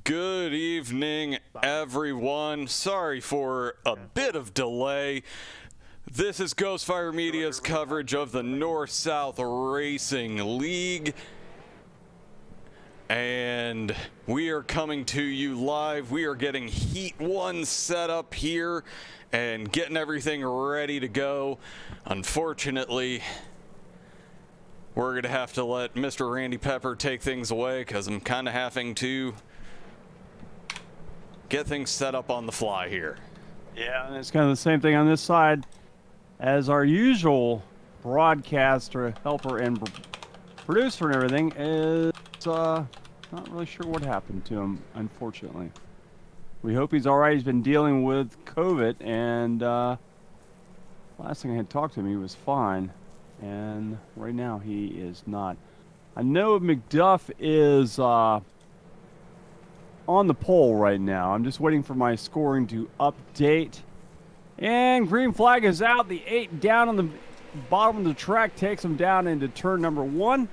Good evening, everyone. Sorry for a bit of delay. This is Ghostfire Media's coverage of the North-South Racing League. And we are coming to you live. We are getting Heat 1 set up here and getting everything ready to go. Unfortunately, we're going to have to let Mr. Randy Pepper take things away because I'm kind of having to get things set up on the fly here. Yeah, and it's kind of the same thing on this side as our usual broadcaster, helper, and producer and everything is not really sure what happened to him, unfortunately. We hope he's all right. He's been dealing with COVID, and last thing I had talked to him, he was fine, and right now he is not. I know McDuff is on the pole right now. I'm just waiting for my scoring to update. And green flag is out. The 8 down on the bottom of the track takes them down into turn number 1.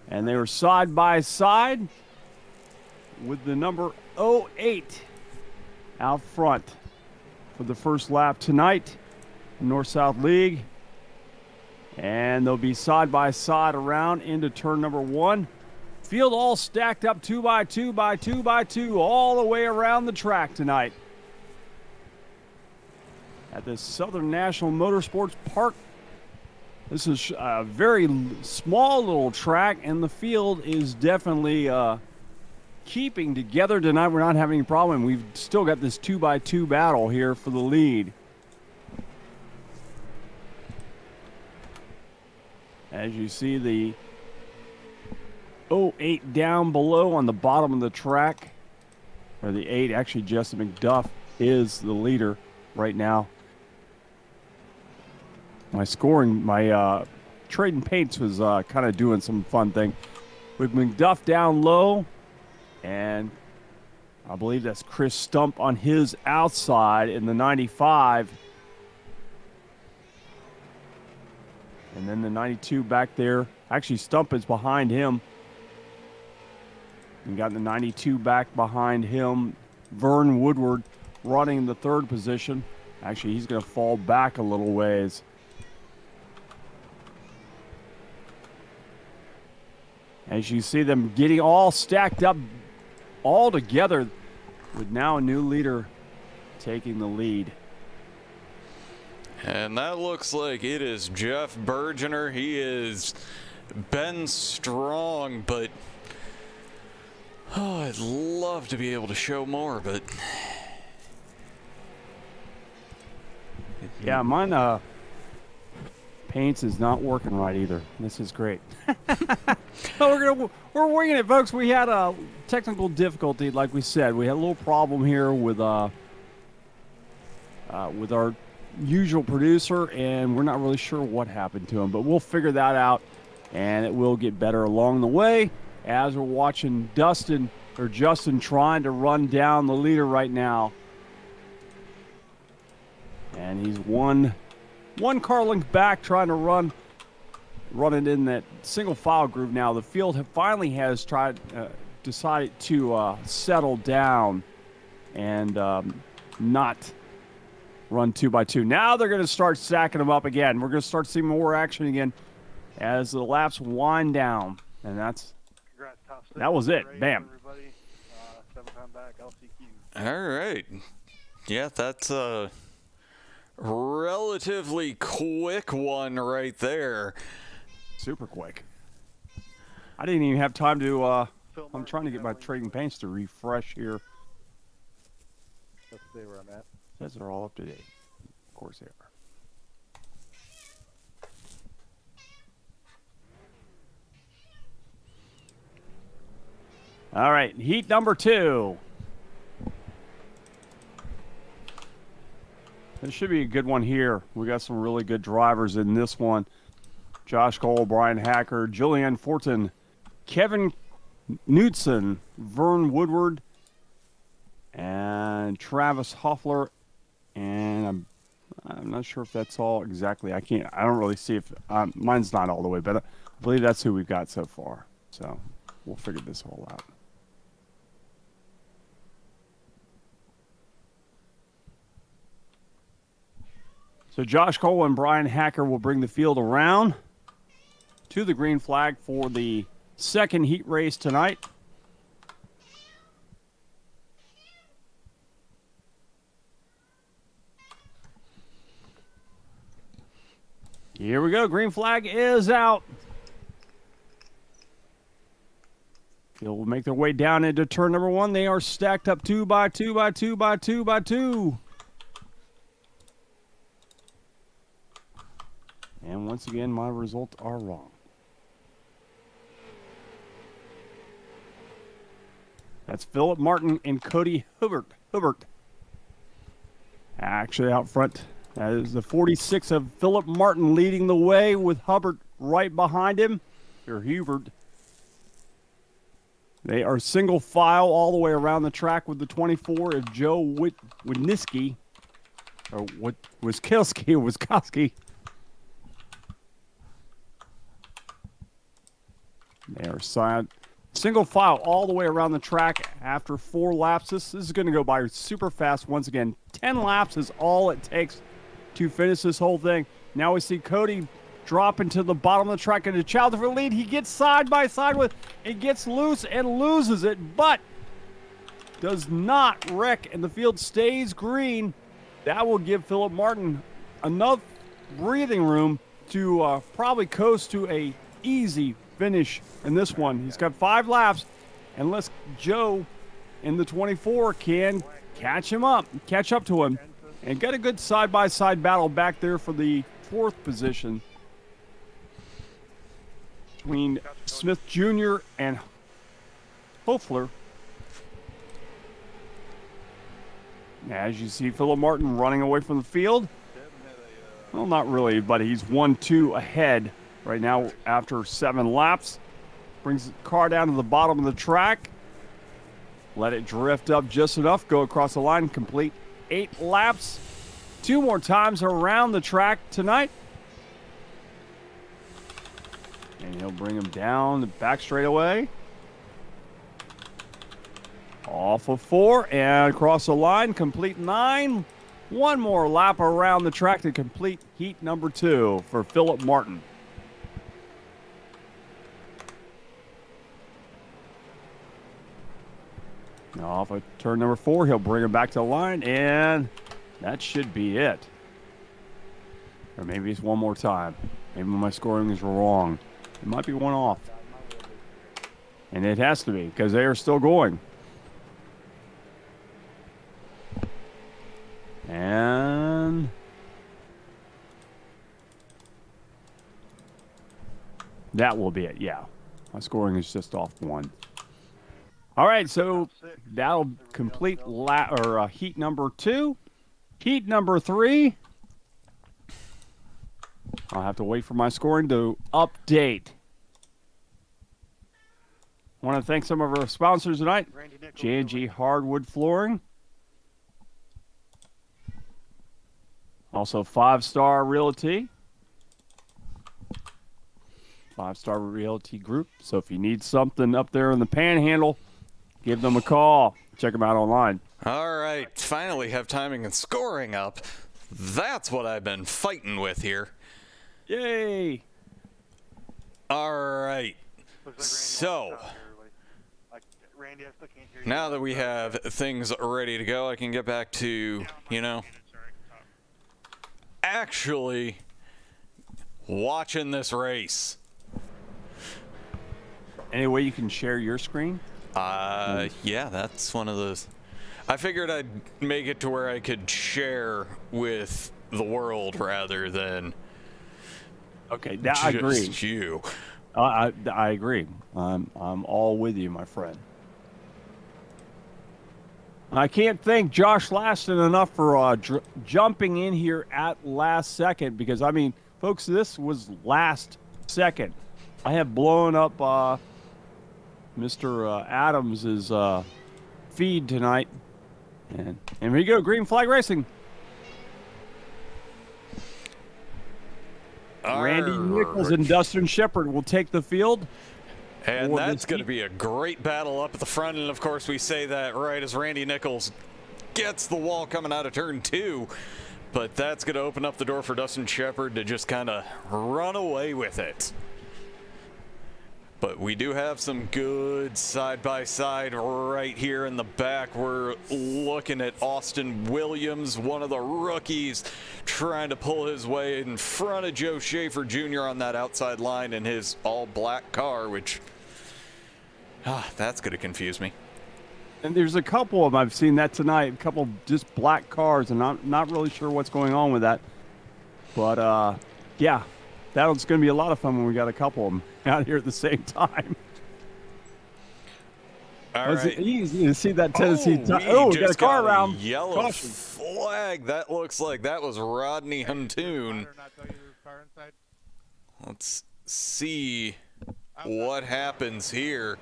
And they were side by side with the number 08 out front for the first lap tonight, North-South League. And they'll be side by side around into turn number 1. Field all stacked up 2 by 2 by 2 by 2 all the way around the track tonight at the Southern National Motorsports Park. This is a very small little track, and the field is definitely keeping together tonight. We're not having any problem. We've still got this 2 by 2 battle here for the lead. As you see, the 08 down below on the bottom of the track, or the 8, actually Justin McDuff is the leader right now. My scoring, my trading paints was kind of doing some fun thing with McDuff down low, and I believe that's Chris Stump on his outside in the 95. And then the 92 back there. Actually, Stump is behind him. You got the 92 back behind him. Vern Woodward running the 3rd position. Actually, he's going to fall back a little ways. As you see them getting all stacked up all together with now a new leader taking the lead. And that looks like it is Jeff Bergener. He is been strong, but oh, I'd love to be able to show more, but yeah, mine paints is not working right either. This is great. We're winging it, folks. We had a technical difficulty, like we said. We had a little problem here with our usual producer, and we're not really sure what happened to him, but we'll figure that out, and it will get better along the way as we're watching Justin trying to run down the leader right now. And he's one car length back, trying to run it in that single file groove now. The field finally has decided to settle down and not run 2 by 2. Now they're going to start stacking them up again. We're going to start seeing more action again as the laps wind down. And that was it. Bam. All right. Yeah, that's a relatively quick one right there. Super quick. I didn't even have time to I'm trying to get my trading paints to refresh here. Let's see where I'm at. Says they're all up to date. Of course they are. All right, heat number 2. This should be a good one here. We got some really good drivers in this one. Josh Cole, Brian Hacker, Julianne Fortin, Kevin Knudsen, Vern Woodward, and Travis Hoffler. And I'm not sure if that's all exactly. I don't really see if mine's not all the way, but I believe that's who we've got so far. So we'll figure this all out. So Josh Cole and Brian Hacker will bring the field around to the green flag for the second heat race tonight. Here we go. Green flag is out. Field will make their way down into turn number 1. They are stacked up 2 by 2 by 2 by 2 by 2. And once again, my results are wrong. That's Philip Martin and Cody Hubbard. Actually out front. That is the 46 of Philip Martin leading the way with Hubbard right behind him. Or Hubert. They are single file all the way around the track with the 24 of Joe Wisniewski. Or Wiskowski. They are single file all the way around the track after 4 laps. This is going to go by super fast once again. 10 laps is all it takes to finish this whole thing. Now we see Cody drop into the bottom of the track into challenge for the lead. He gets side by side with it, gets loose and loses it, but does not wreck, and the field stays green. That will give Philip Martin enough breathing room to probably coast to a easy finish in this one. He's got 5 laps, unless Joe in the 24 can catch up to him, and got a good side-by-side battle back there for the 4th position between Smith Jr. and Hofler. As you see Philip Martin running away from the field. Well, not really, but he's 1-2 ahead right now after 7 laps. Brings the car down to the bottom of the track. Let it drift up just enough. Go across the line. Complete 8 laps. 2 more times around the track tonight. And he'll bring him down the back straightaway. Off of 4 and across the line. Complete 9. 1 more lap around the track to complete heat number 2 for Philip Martin. Now off of turn number 4, he'll bring him back to the line, and that should be it. Or maybe it's one more time. Maybe my scoring is wrong. It might be one off. And it has to be, because they are still going. And that will be it, yeah. My scoring is just off 1. All right, so that'll complete heat number 2. Heat number 3. I'll have to wait for my scoring to update. I want to thank some of our sponsors tonight. J&G Hardwood Flooring. Also 5-Star Realty. 5-Star Realty Group. So if you need something up there in the Panhandle, give them a call. Check them out online. All right, finally have timing and scoring up. That's what I've been fighting with here. Yay! All right, so now that we have things ready to go, I can get back to, actually watching this race. Any way you can share your screen? Yeah, that's one of those. I figured I'd make it to where I could share with the world rather than okay, I agree. Just you. I agree. I'm all with you, my friend. I can't thank Josh Laston enough for jumping in here at last second, because, I mean, folks, this was last second. I have blown up Mr. Adams' feed tonight. And here we go, green flag racing. Randy Nichols and Dustin Shepard will take the field. And that's going to be a great battle up at the front. And, of course, we say that right as Randy Nichols gets the wall coming out of turn 2. But that's going to open up the door for Dustin Shepard to just kind of run away with it. But we do have some good side-by-side right here in the back. We're looking at Austin Williams, one of the rookies, trying to pull his way in front of Joe Schaefer Jr. on that outside line in his all-black car, which, that's going to confuse me. And there's a couple of them. I've seen that tonight. A couple just black cars, and I'm not really sure what's going on with that. But, yeah, that's going to be a lot of fun when we got a couple of them out here at the same time. All right. It's easy to see that Tennessee. We We got a just car got around. Yellow Caution. flag. That looks like that was Rodney Huntoon. Let's see what happens here.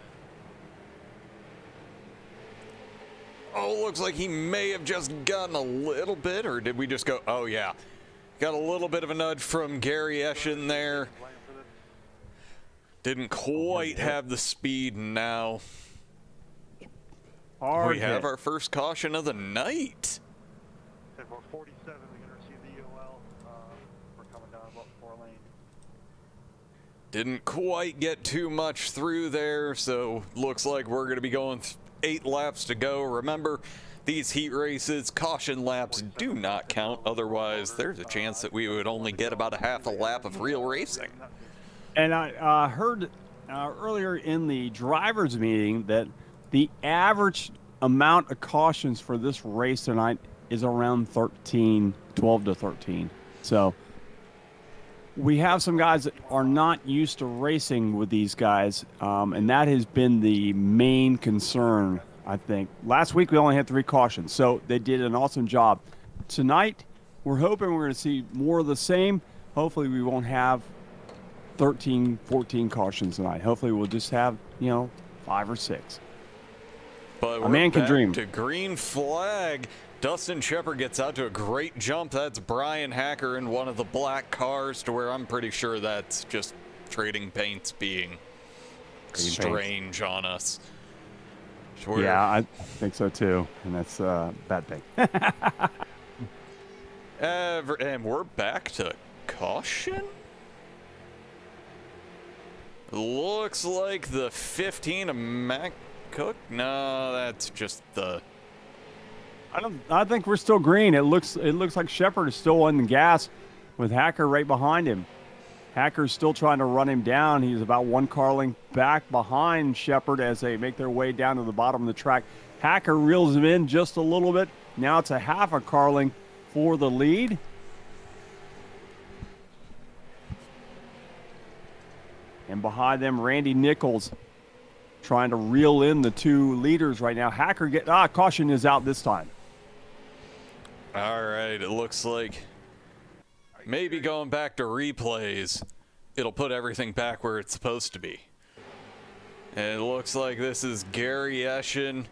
Oh, looks like he may have just gotten a little bit, or did we just go? Oh, yeah. Got a little bit of a nudge from Gary Eschen there. Didn't quite have the speed now. Hard We have hit. our first caution of the night. We're 47. We're going to receive the EOL. We're coming down about 4 lanes. Didn't quite get too much through there, so looks like we're going to be going 8 laps to go. Remember, these heat races, caution laps do not count. Otherwise, there's a chance that we would only get about a half a lap of real racing. And I heard earlier in the drivers' meeting that the average amount of cautions for this race tonight is around 12 to 13. So we have some guys that are not used to racing with these guys, and that has been the main concern, I think. Last week we only had 3 cautions, so they did an awesome job. Tonight, we're hoping we're going to see more of the same. Hopefully we won't have 13, 14 cautions tonight. Hopefully we'll just have, 5 or 6. But A we're man can back dream. to green flag. Dustin Shepard gets out to a great jump. That's Brian Hacker in one of the black cars, to where I'm pretty sure that's just trading paints being strange on us. Yeah, I think so too, and that's a bad thing. And we're back to caution? Looks like the 15 of Mac Cook. No, that's just the... I think we're still green. It looks like Shepard is still on the gas with Hacker right behind him. Hacker's still trying to run him down. He's about 1 car length back behind Shepard as they make their way down to the bottom of the track. Hacker reels him in just a little bit. Now it's a half a car length for the lead. And behind them, Randy Nichols trying to reel in the 2 leaders right now. Hacker caution is out this time. All right, it looks like maybe going back to replays, it'll put everything back where it's supposed to be. And it looks like this is Gary Eschen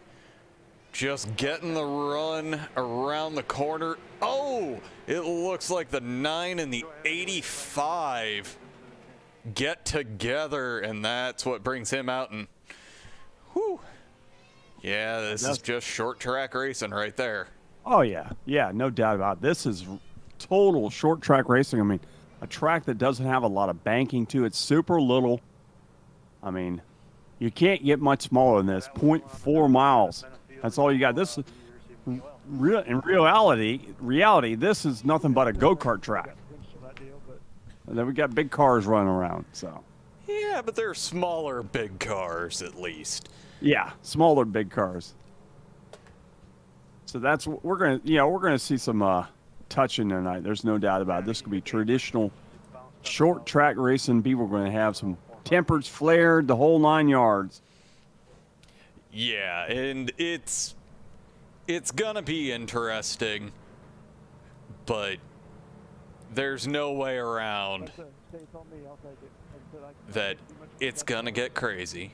just getting the run around the corner. Oh, it looks like the 9 and the 85 get together, and that's what brings him out. And whew, yeah, this is just short track racing right there. Oh, yeah. Yeah, no doubt about it. This is total short track racing. I mean, a track that doesn't have a lot of banking to it. Super little. I mean, you can't get much smaller than this. 0.4 miles. That's all you got. This is in reality, this is nothing but a go-kart track. And then we got big cars running around, so. Yeah, but they're smaller big cars at least. Yeah, smaller big cars. So that's what we're gonna see some touching tonight. There's no doubt about it. This could be traditional short track racing. People are going to have some tempers flared, the whole 9 yards. Yeah, and it's gonna be interesting, but there's no way around that it's gonna get crazy.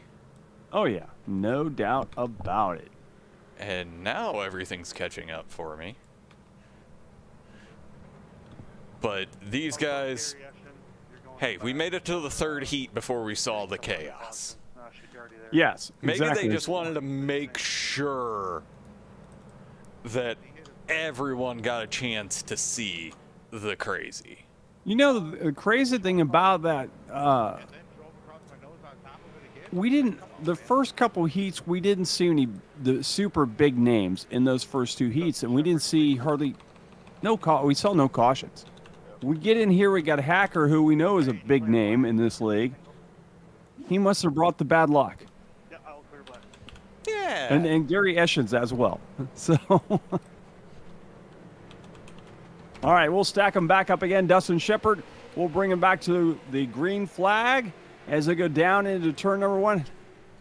Oh yeah, no doubt about it. And now everything's catching up for me. But these guys, hey, we made it to the 3rd heat before we saw the chaos. Yes, Maybe exactly. they just wanted to make sure that everyone got a chance to see the crazy. You know, the crazy thing about that, we didn't, the first couple heats, we didn't see any the super big names in those first 2 heats, and we didn't see hardly we saw no cautions. We get in here, we got a Hacker who we know is a big name in this league. He must have brought the bad luck. Yeah, I'll clear black. Yeah. And Gary Eschens as well. So, all right, we'll stack them back up again. Dustin Shepard, we'll bring him back to the green flag as they go down into turn number 1.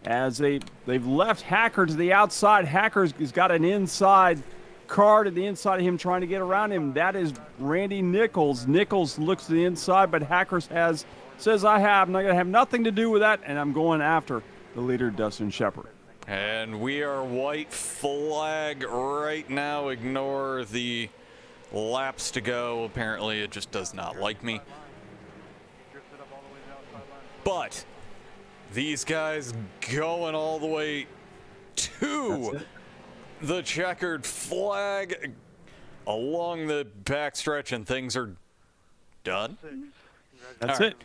As they've left Hacker to the outside. Hacker's got an inside car to the inside of him trying to get around him. That is Randy Nichols. Nichols looks to the inside, but Hackers says, I'm not going to have nothing to do with that, and I'm going after the leader, Dustin Shepard. And we are white flag right now. Ignore the laps to go. Apparently, it just does not like me. Drifted up all the way to the outside line. But these guys going all the way to the checkered flag along the backstretch, and things are done. 6. That's All right. it.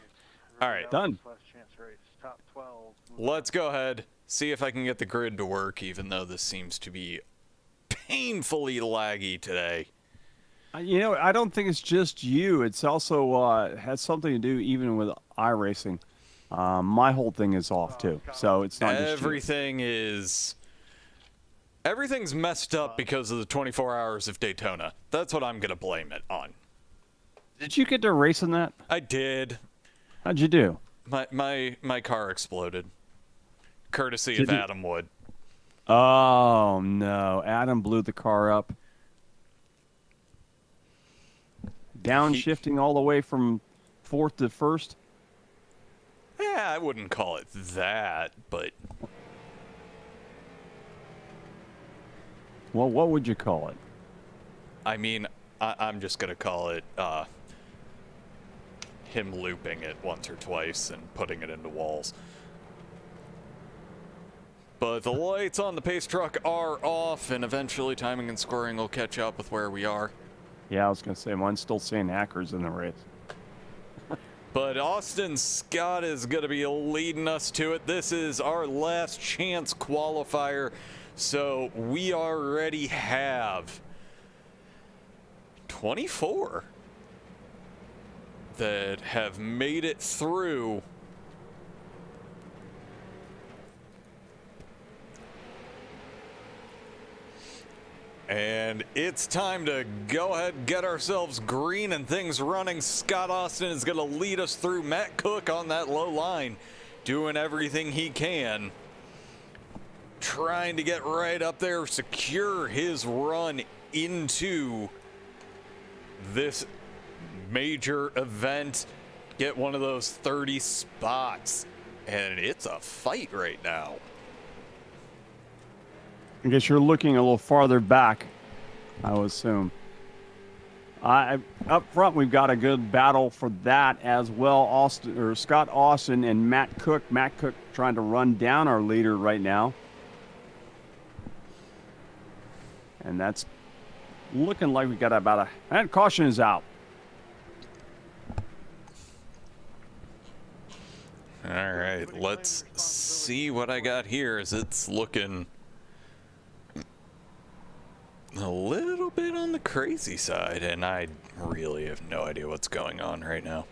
All right, Done. Last chance race. Top 12. let's go ahead, see if I can get the grid to work, even though this seems to be painfully laggy today. You know, I don't think it's just you. It's also has something to do even with iRacing. My whole thing is off too, so it's not just you. Everything's messed up because of the 24 hours of Daytona. That's what I'm gonna blame it on. Did you get to racing that? I did. How'd you do? My car exploded, courtesy Did of you- Adam Wood. Oh no, Adam blew the car up. Downshifting all the way from 4th to 1st. Yeah, I wouldn't call it that, but Well, what would you call it? I mean, I'm just gonna call it him looping it once or twice and putting it into walls. But the lights on the pace truck are off, and eventually timing and scoring will catch up with where we are. Yeah, I was gonna say mine's still saying Hackers in the race. But Austin Scott is going to be leading us to it. This is our last chance qualifier, so we already have 24 that have made it through. And it's time to go ahead and get ourselves green and things running. Scott Austin is going to lead us through. Matt Cook on that low line, doing everything he can, trying to get right up there, secure his run into this major event, get one of those 30 spots. And it's a fight right now. I guess you're looking a little farther back, I would assume. Up front, we've got a good battle for that as well. Scott Austin and Matt Cook. Matt Cook trying to run down our leader right now. And that's looking like we got about and caution is out. All right, let's see what I got here as it's looking a little bit on the crazy side, and I really have no idea what's going on right now.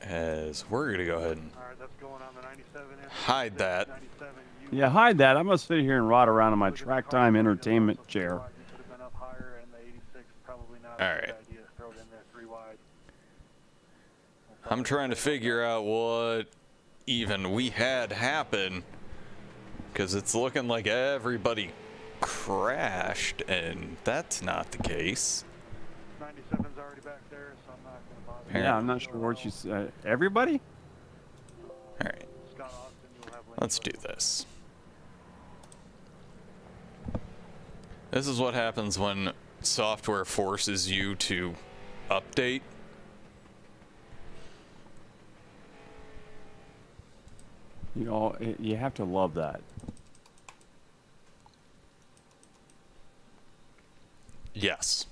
As we're going to go ahead and All right, that's going on the 97. hide that. 97, Yeah, hide that. I'm going to sit here and rot around in my track time entertainment chair. You could have been up higher, and the 86 probably not All a right. good idea to throw it in there 3 wide. I'm trying to figure out what even we had happen, because it's looking like everybody crashed, and that's not the case. 97's already back there, so I'm not going to bother. Yeah, I'm not sure what you said. Everybody? All right, Scott Austin, you'll have let's do this. This is what happens when software forces you to update. You know, you have to love that. Yes.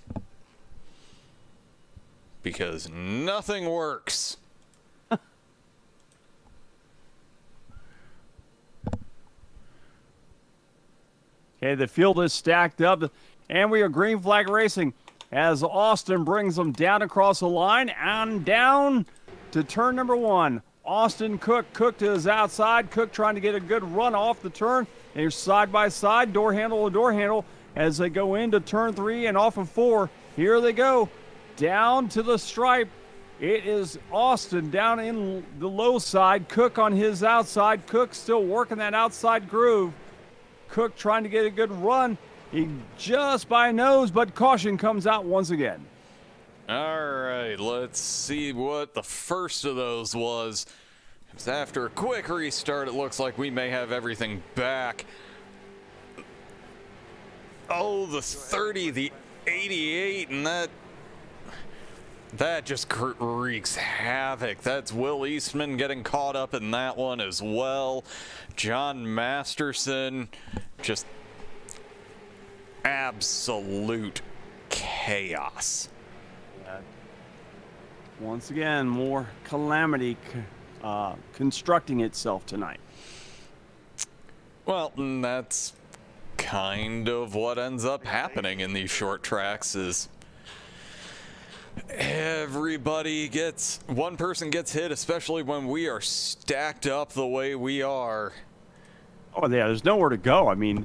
Because nothing works. Okay, the field is stacked up, and we are green flag racing as Austin brings them down across the line and down to turn number 1. Austin Cook to his outside. Cook trying to get a good run off the turn. They're side by side, door handle to door handle as they go into turn 3 and off of 4. Here they go, down to the stripe. It is Austin down in the low side. Cook on his outside. Cook still working that outside groove. Cook trying to get a good run. He just by nose, but caution comes out once again. All right, let's see what the first of those was. Because after a quick restart, it looks like we may have everything back. Oh, the 30, the 88, and that just wreaks havoc. That's Will Eastman getting caught up in that one as well. John Masterson, just absolute chaos. Once again, more calamity constructing itself tonight. Well, that's kind of what ends up happening in these short tracks is one person gets hit, especially when we are stacked up the way we are. Oh yeah, there's nowhere to go. I mean,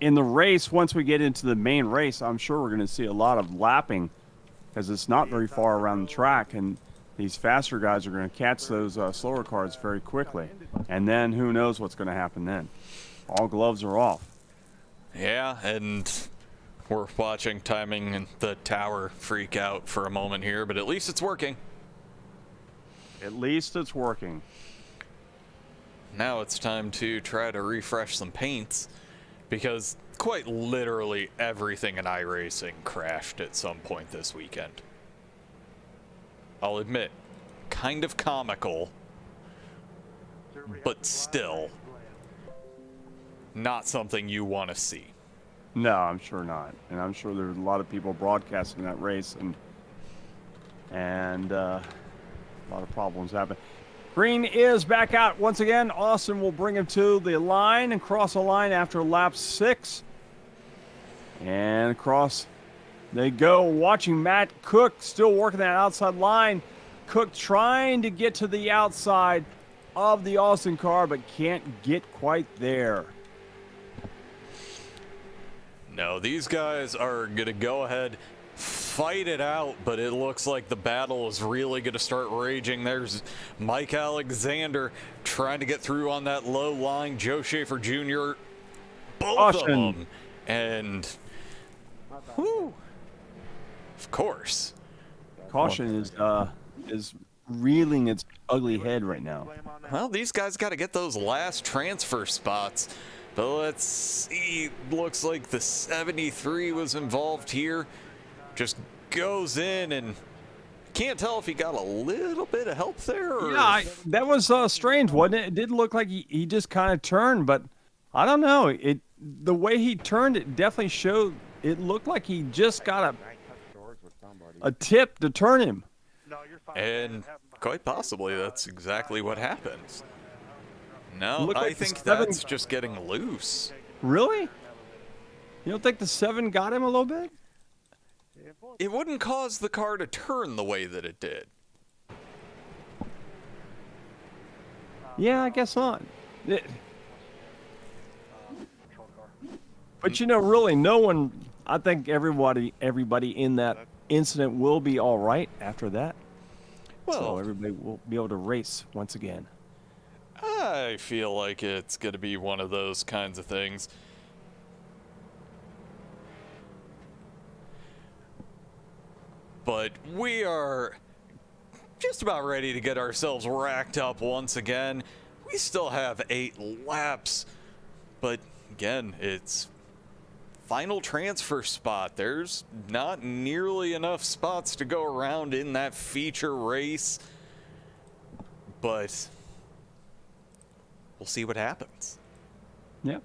in the race, once we get into the main race, I'm sure we're going to see a lot of lapping because it's not very far around the track, and these faster guys are going to catch those slower cars very quickly. And then who knows what's going to happen then? All gloves are off. Yeah, and we're watching timing and the tower freak out for a moment here, but at least it's working. At least it's working. Now it's time to try to refresh some paints because quite literally everything in iRacing crashed at some point this weekend. I'll admit, kind of comical, but still not something you want to see. No, I'm sure not. And I'm sure there's a lot of people broadcasting that race, and a lot of problems happen. Green is back out once again. Austin will bring him to the line and cross the line after lap 6. And across they go, watching Matt Cook still working that outside line. Cook trying to get to the outside of the Austin car, but can't get quite there. No, these guys are going to go ahead, fight it out, but it looks like the battle is really going to start raging. There's Mike Alexander trying to get through on that low line. Joe Schaefer Jr., both of them. And, whew, of course. Caution is reeling its ugly head right now. Well, these guys got to get those last transfer spots. But let's see, looks like the 73 was involved here. Just goes in and can't tell if he got a little bit of help there. Or yeah, that was strange, wasn't it? It did look like he just kind of turned, but I don't know. The way he turned, it definitely showed. It looked like he just got a tip to turn him. And quite possibly that's exactly what happens. No, Like I think that's just getting loose. Really? You don't think the 7 got him a little bit? It wouldn't cause the car to turn the way that it did. Yeah, I guess not. But you know, really, no one. I think everybody in that incident will be all right after that. Well, so everybody will be able to race once again. I feel like it's going to be one of those kinds of things. But we are just about ready to get ourselves racked up once again. We still have 8 laps, but again, it's final transfer spot. There's not nearly enough spots to go around in that feature race, but we'll see what happens. Yep.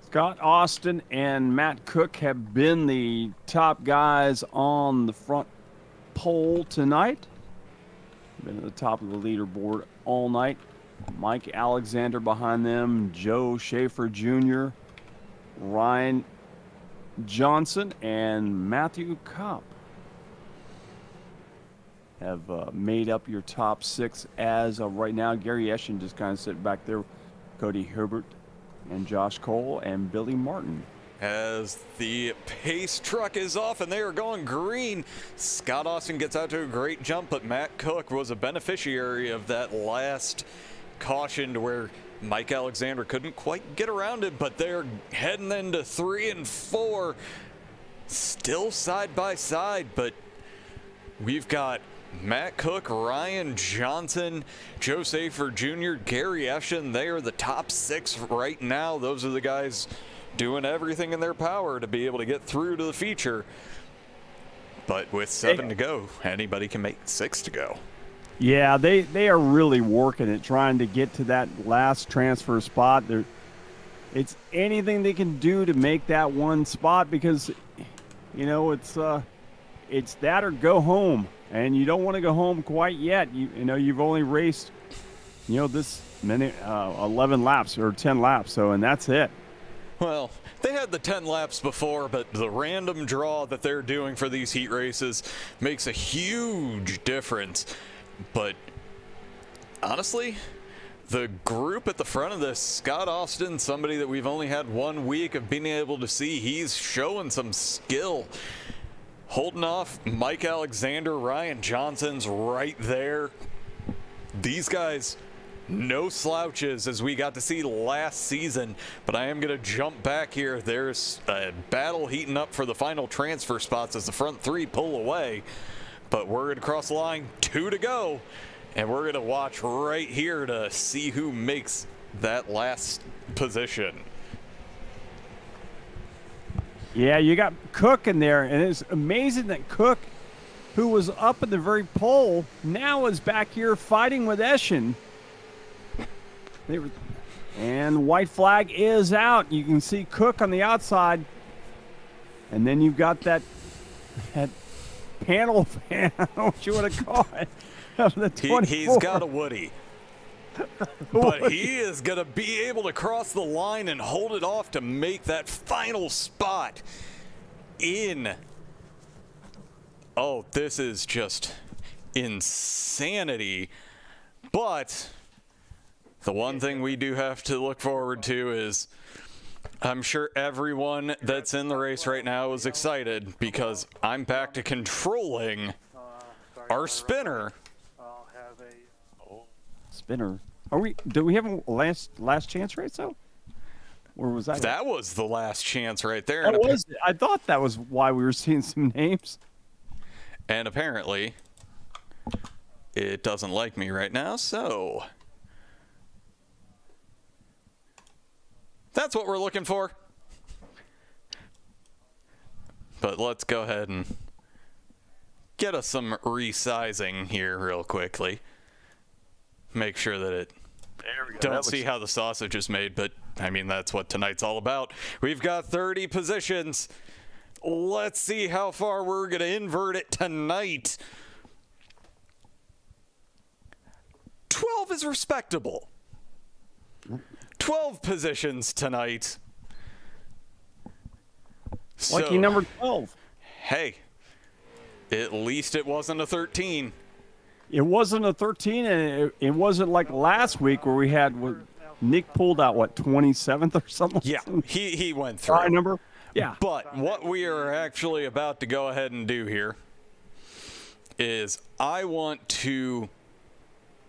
Scott Austin and Matt Cook have been the top guys on the front pole tonight. Been at the top of the leaderboard all night. Mike Alexander behind them, Joe Schaefer Jr., Ryan Johnson, and Matthew Kopp have made up your top 6 as of right now. Gary Eschen just kind of sitting back there. Cody Herbert and Josh Cole and Billy Martin. As the pace truck is off and they are going green, Scott Austin gets out to a great jump, but Matt Cook was a beneficiary of that last caution to where Mike Alexander couldn't quite get around it, but they're heading into 3 and 4, still side by side, but we've got Matt Cook, Ryan Johnson, Joe Safer Jr., Gary Eschen. They are the top 6 right now. Those are the guys doing everything in their power to be able to get through to the feature. But with 7 to go, anybody can make 6 to go. Yeah, they are really working it, trying to get to that last transfer spot. It's anything they can do to make that one spot because, you know, it's that or go home. And you don't want to go home quite yet. You know, you've only raced, you know, this many 11 laps or 10 laps. So, and that's it. Well, they had the 10 laps before, but the random draw that they're doing for these heat races makes a huge difference. But honestly, the group at the front of this, Scott Austin, somebody that we've only had 1 week of being able to see, he's showing some skill. Holding off Mike Alexander, Ryan Johnson's right there. These guys, no slouches as we got to see last season, but I am going to jump back here. There's a battle heating up for the final transfer spots as the front 3 pull away, but we're going to cross the line, 2 to go, and we're going to watch right here to see who makes that last position. Yeah, you got Cook in there, and it's amazing that Cook, who was up in the very pole, now is back here fighting with Eschen. And white flag is out. You can see Cook on the outside, and then you've got that panel fan, I don't know what you want to call it, of the 24. He's got a Woody. But he is going to be able to cross the line and hold it off to make that final spot in. Oh, this is just insanity. But the one thing we do have to look forward to is I'm sure everyone that's in the race right now is excited because I'm back to controlling our spinner. I'll have a Spinner. Do we have a last chance race though? Or was that? That was the last chance right there. That was. I thought that was why we were seeing some names. And apparently, it doesn't like me right now, so that's what we're looking for. But let's go ahead and get us some resizing here real quickly. Make sure that it don't see how the sausage is made, but I mean, that's what tonight's all about. We've got 30 positions. Let's see how far we're going to invert it tonight. 12 is respectable. 12 positions tonight. Lucky number 12. Hey, at least it wasn't a 13. It wasn't a 13, and it wasn't like last week where we had Nick pulled out, 27th or something? Yeah, he went through. High number? Yeah. But what we are actually about to go ahead and do here is I want to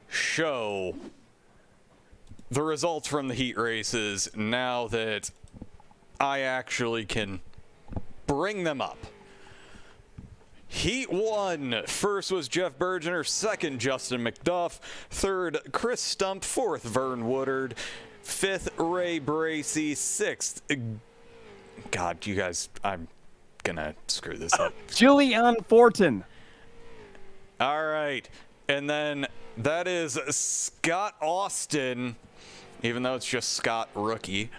show the results from the heat races now that I actually can bring them up. Heat 1, first was Jeff Bergener, second Justin McDuff, third Chris Stump, fourth Vern Woodard, fifth Ray Bracey, sixth, God, you guys, I'm gonna screw this up. Julian Fortin. All right, And then that is Scott Austin, even though it's just Scott rookie.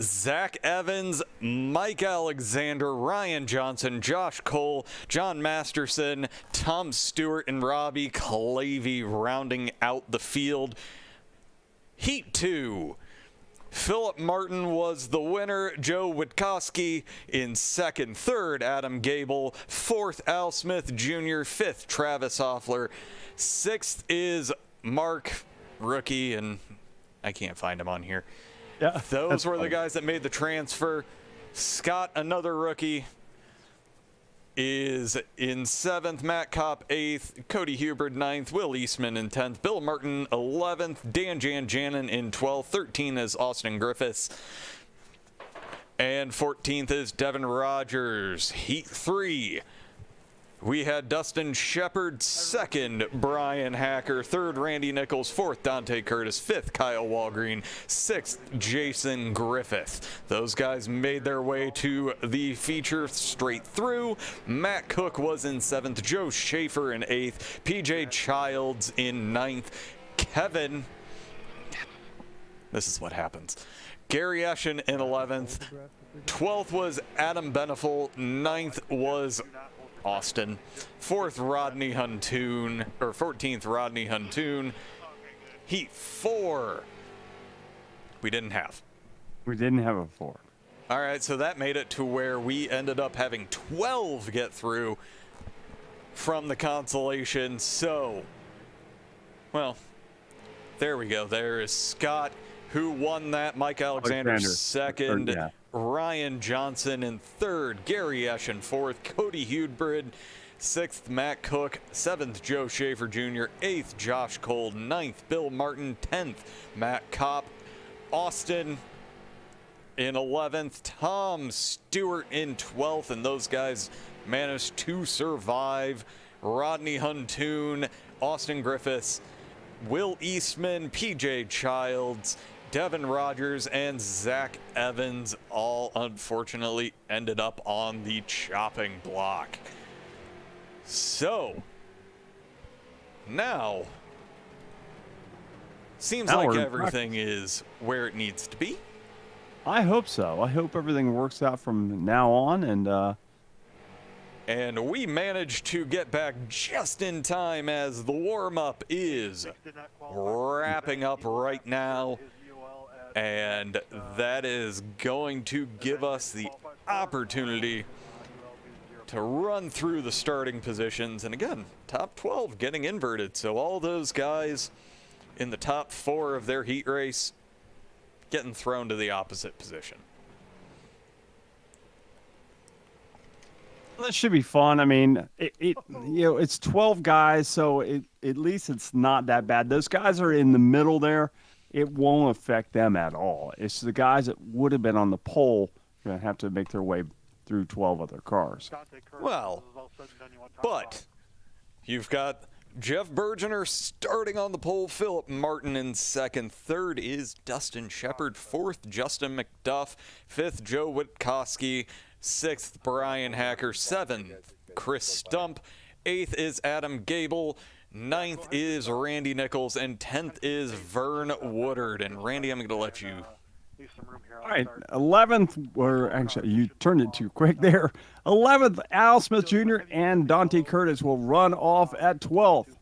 Zach Evans, Mike Alexander, Ryan Johnson, Josh Cole, John Masterson, Tom Stewart, and Robbie Clavey rounding out the field. Heat 2. Philip Martin was the winner. Joe Witkowski in second. Third, Adam Gable. Fourth, Al Smith Jr. Fifth, Travis Hoffler. Sixth is Mark, rookie, and I can't find him on here. Yeah, Those were the guys that made the transfer. Scott, another rookie, is in seventh. Matt Kopp, eighth. Cody Hubert, ninth. Will Eastman in 10th. Bill Martin, 11th. Dan Janjanin in 12th. 13 is Austin Griffiths. And 14th is Devin Rogers. Heat 3. We had Dustin Shepard, second, Brian Hacker, third, Randy Nichols, fourth, Dante Curtis, fifth, Kyle Walgreen, sixth, Jason Griffith. Those guys made their way to the feature straight through. Matt Cook was in seventh, Joe Schaefer in eighth, PJ Childs in ninth, Kevin, this is what happens, Gary Eschen in 11th, 12th was Adam Beneful, 9th was Austin, 4th Rodney Huntoon, or 14th Rodney Huntoon. Heat 4 we didn't have. We didn't have a 4. All right, so that made it to where we ended up having 12 get through from the consolation. So, well, there we go. There is Scott, who won that. Mike Alexander second. Yeah. Ryan Johnson in third, Gary Eschen fourth, Cody Hudbrid sixth, Matt Cook seventh, Joe Schaefer Jr. eighth, Josh Cole ninth, Bill Martin 10th, Matt Kopp, Austin in 11th, Tom Stewart in 12th, and those guys managed to survive. Rodney Huntoon, Austin Griffiths, Will Eastman, PJ Childs, Devin Rogers, and Zach Evans all unfortunately ended up on the chopping block. So, now, seems Now like we're in everything is where it needs to be. I hope so. I hope everything works out from now on, And we managed to get back just in time as the warm-up is wrapping up right now. And that is going to give us the opportunity to run through the starting positions. And again, top 12 getting inverted. So all those guys in the top 4 of their heat race getting thrown to the opposite position. that should be fun. I mean, it's 12 guys, so at least it's not that bad. Those guys are in the middle there. It won't affect them at all. It's the guys that would have been on the pole going to have to make their way through 12 other cars. Well, but you've got Jeff Bergener starting on the pole, Philip Martin in second. Third is Dustin Shepard. Fourth, Justin McDuff. Fifth, Joe Witkowski. Sixth, Brian Hacker. Seventh, Chris Stump. Eighth is Adam Gable. Ninth is Randy Nichols. And 10th is Vern Woodard. And Randy, I'm going to let you... All right, 11th, or actually, you turned it too quick there. 11th, Al Smith Jr. and Dante Curtis will run off at 12th.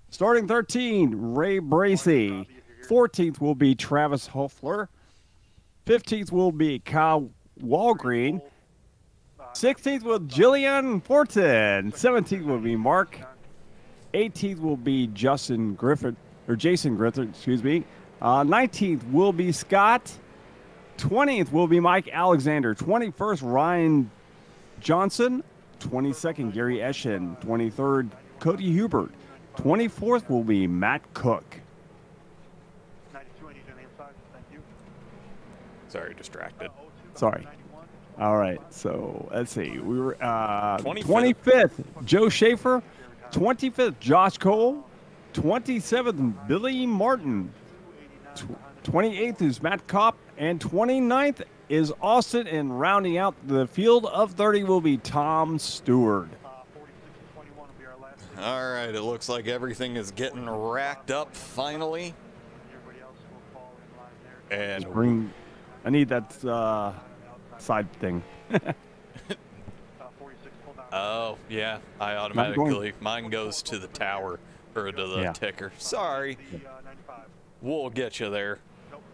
Starting 13, Ray Bracey. 14th will be Travis Hoffler. 15th will be Kyle Walgreen. 16th will Jillian Fortin. 17th will be Mark. 18th will be Jason Griffith, excuse me. 19th will be Scott. 20th will be Mike Alexander. 21st, Ryan Johnson. 22nd, Gary Eschen. 23rd, Cody Hubert. 24th will be Matt Cook. Sorry, distracted. Sorry. All right, so let's see. We were 25th, Joe Schaefer. 25th, Josh Cole. 27th, Billy Martin. 28th is Matt Kopp, and 29th is Austin, and rounding out the field of 30 will be Tom Stewart. 91 will be our last. All right, it looks like everything is getting racked up finally. Everybody else will fall in line there. And I need that side thing. 46 pull down. oh, yeah, I automatically, mine goes to the tower, or to the Yeah. ticker. Sorry, The 95. we'll get you there.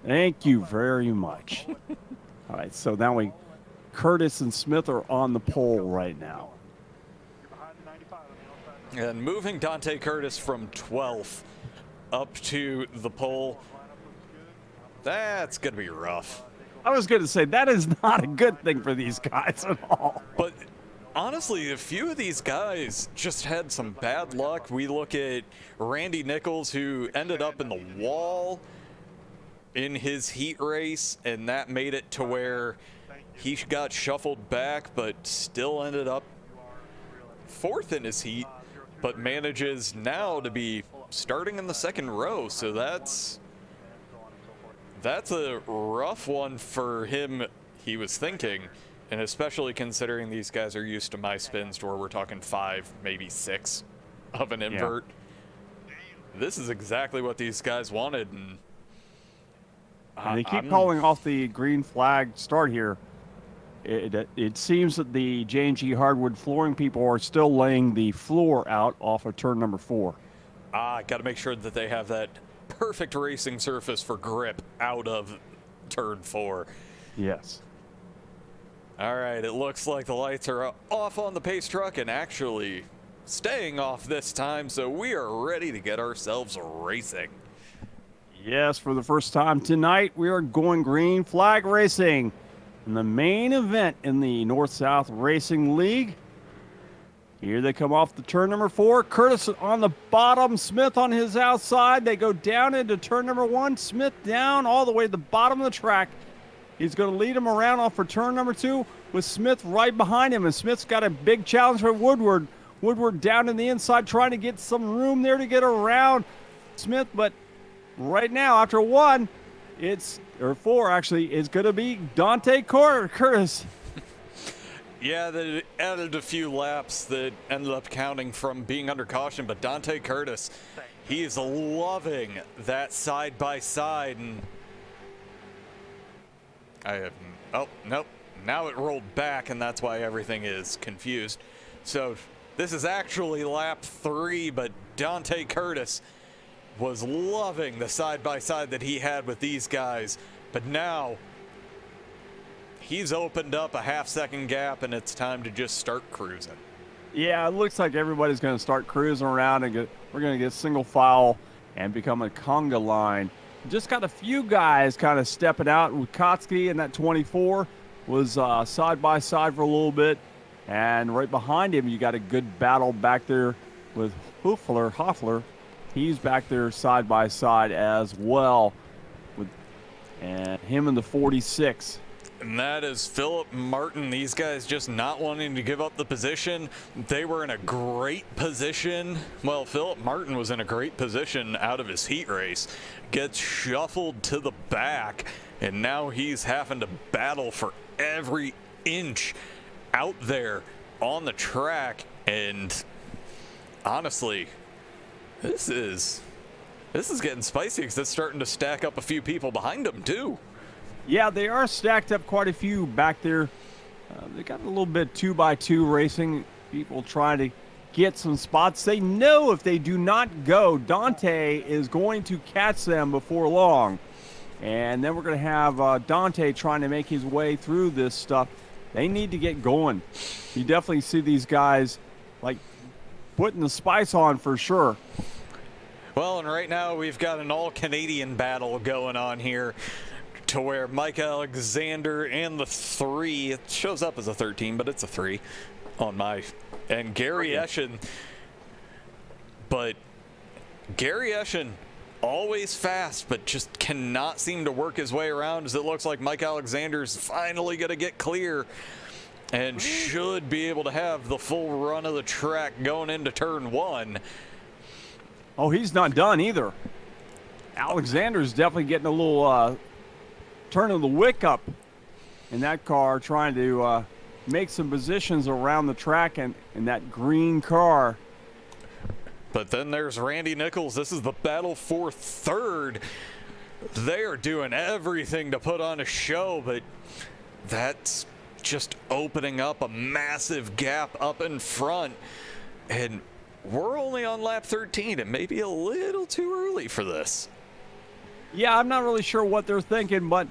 Thank you very much. All right, so now Curtis and Smith are on the pole right now. You're behind the 95 on the outside. And moving Dante Curtis from 12th up to the pole, that's going to be rough. I was going to say, that is not a good thing for these guys at all. But honestly, a few of these guys just had some bad luck. We look at Randy Nichols, who ended up in the wall in his heat race, and that made it to where he got shuffled back, but still ended up 4th in his heat, but manages now to be starting in the 2nd row. So that's a rough one for him, he was thinking, and especially considering these guys are used to my spins to where we're talking 5, maybe 6 of an invert. This is exactly what these guys wanted, and They keep calling off the green flag start here. It seems that the J&G hardwood flooring people are still laying the floor out off of turn number 4. got to make sure that they have that perfect racing surface for grip out of turn 4. Yes. All right, it looks like the lights are off on the pace truck and actually staying off this time, so we are ready to get ourselves racing. Yes, for the first time tonight, we are going green flag racing in the main event in the North-South Racing League. Here they come off the turn number 4. Curtis on the bottom, Smith on his outside. They go down into turn number 1. Smith down all the way to the bottom of the track. He's going to lead him around off for turn number 2 with Smith right behind him. And Smith's got a big challenge for Woodward. Woodward down in the inside trying to get some room there to get around Smith. But right now, after 4 actually, it's going to be Dante Curtis. Yeah, they added a few laps that ended up counting from being under caution, but Dante Curtis, he's loving that side-by-side, and oh, nope, now it rolled back, and that's why everything is confused. So this is actually lap 3, but Dante Curtis was loving the side-by-side that he had with these guys, but now he's opened up a half-second gap, and it's time to just start cruising. Yeah, it looks like everybody's going to start cruising around, and we're going to get single file and become a conga line. Just got a few guys kind of stepping out. Kotsky in that 24 was side-by-side for a little bit, and right behind him, you got a good battle back there with Hoffler. He's back there side-by-side as well, and him in the 46. And that is Philip Martin. These guys just not wanting to give up the position. They were in a great position. Well, Philip Martin was in a great position out of his heat race. Gets shuffled to the back, and now he's having to battle for every inch out there on the track. And honestly, this is getting spicy because it's starting to stack up a few people behind him too. Yeah, they are stacked up quite a few back there. They got a little bit 2x2 racing. People trying to get some spots. They know if they do not go, Dante is going to catch them before long. And then we're going to have Dante trying to make his way through this stuff. They need to get going. You definitely see these guys like putting the spice on for sure. Well, and right now we've got an all-Canadian battle going on here, to where Mike Alexander and the 3, it shows up as a 13, but it's a 3 on my, and Gary Eschen. But Gary Eschen, always fast, but just cannot seem to work his way around, as it looks like Mike Alexander's finally going to get clear and should be able to have the full run of the track going into turn 1. Oh, he's not done either. Alexander's definitely getting a little turn of the wick up in that car, trying to make some positions around the track, and that green car But then there's Randy Nichols. This is the battle for third. They are doing everything to put on a show, but that's just opening up a massive gap up in front. And we're only on lap 13. It may be a little too early for this. Yeah, I'm not really sure what they're thinking, but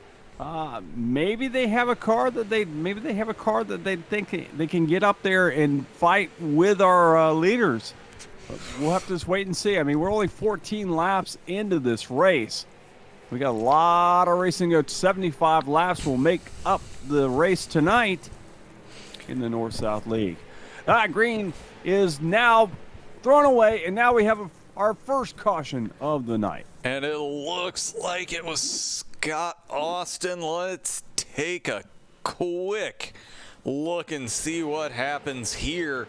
maybe they have a car that they think they can get up there and fight with our leaders. We'll have to just wait and see. I mean, we're only 14 laps into this race. We got a lot of racing to go. 75 laps will make up the race tonight in the North-South League. Green is now thrown away, and now we have our first caution of the night. And it looks like it was Scott Austin. Let's take a quick look and see what happens here.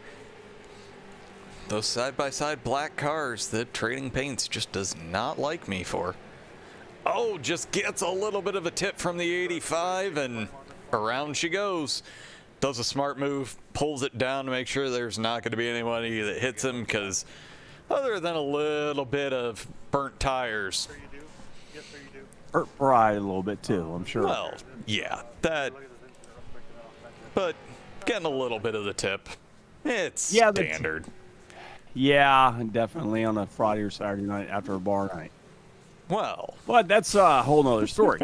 Those side-by-side black cars that Trading Paints just does not like me for. Oh, just gets a little bit of a tip from the 85, and around she goes. Does a smart move, pulls it down to make sure there's not going to be anybody that hits him, because other than a little bit of burnt tires. Hurt pride a little bit too, I'm sure. Well, yeah, that. But getting a little bit of the tip, it's standard. Yeah, definitely on a Friday or Saturday night after a bar night. Well, but that's a whole nother story.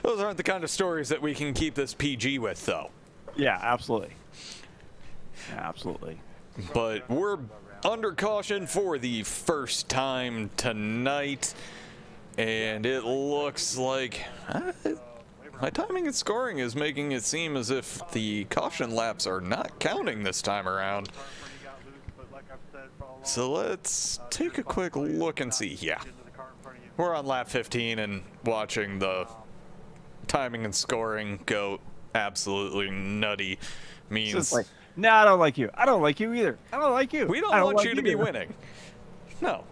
Those aren't the kind of stories that we can keep this PG with, though. Yeah, absolutely. Absolutely. But we're under caution for the first time tonight, and it looks like my timing and scoring is making it seem as if the caution laps are not counting this time around. So let's take a quick look and see. Yeah, we're on lap 15 and watching the timing and scoring go absolutely nutty. Means like, no, I don't like you. I don't like you either. I don't like you. We don't want you to be winning. No.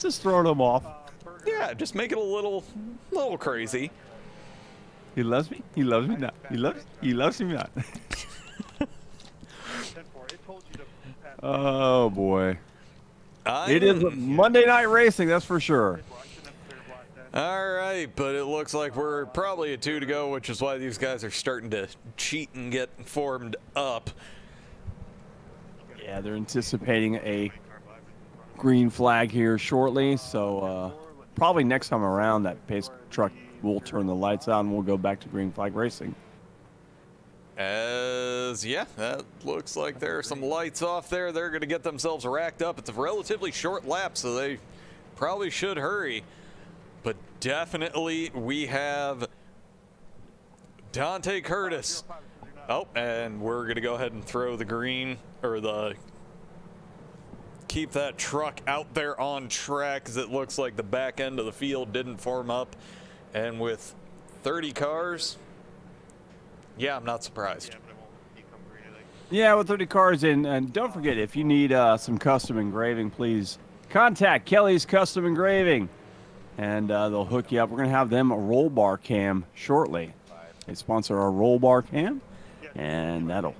Just throwing them off. Yeah, just make it a little crazy. He loves me. He loves me not. He loves me not. Oh boy. It is Monday Night Racing, that's for sure. All right, but it looks like we're probably a 2 to go, which is why these guys are starting to cheat and get formed up. Yeah, they're anticipating a green flag here shortly, so probably next time around that pace truck will turn the lights on and we'll go back to green flag racing. Yeah, that looks like there are some lights off there. They're going to get themselves racked up. It's a relatively short lap, so they probably should hurry. But definitely we have Dante Curtis. Oh, and we're going to go ahead and throw the green, or keep that truck out there on track, because it looks like the back end of the field didn't form up. And with 30 cars, yeah, I'm not surprised. Yeah, with 30 cars in, and don't forget, if you need some custom engraving, please contact Kelly's Custom Engraving, and they'll hook you up. We're going to have them a roll bar cam shortly. They sponsor our roll bar cam, and that'll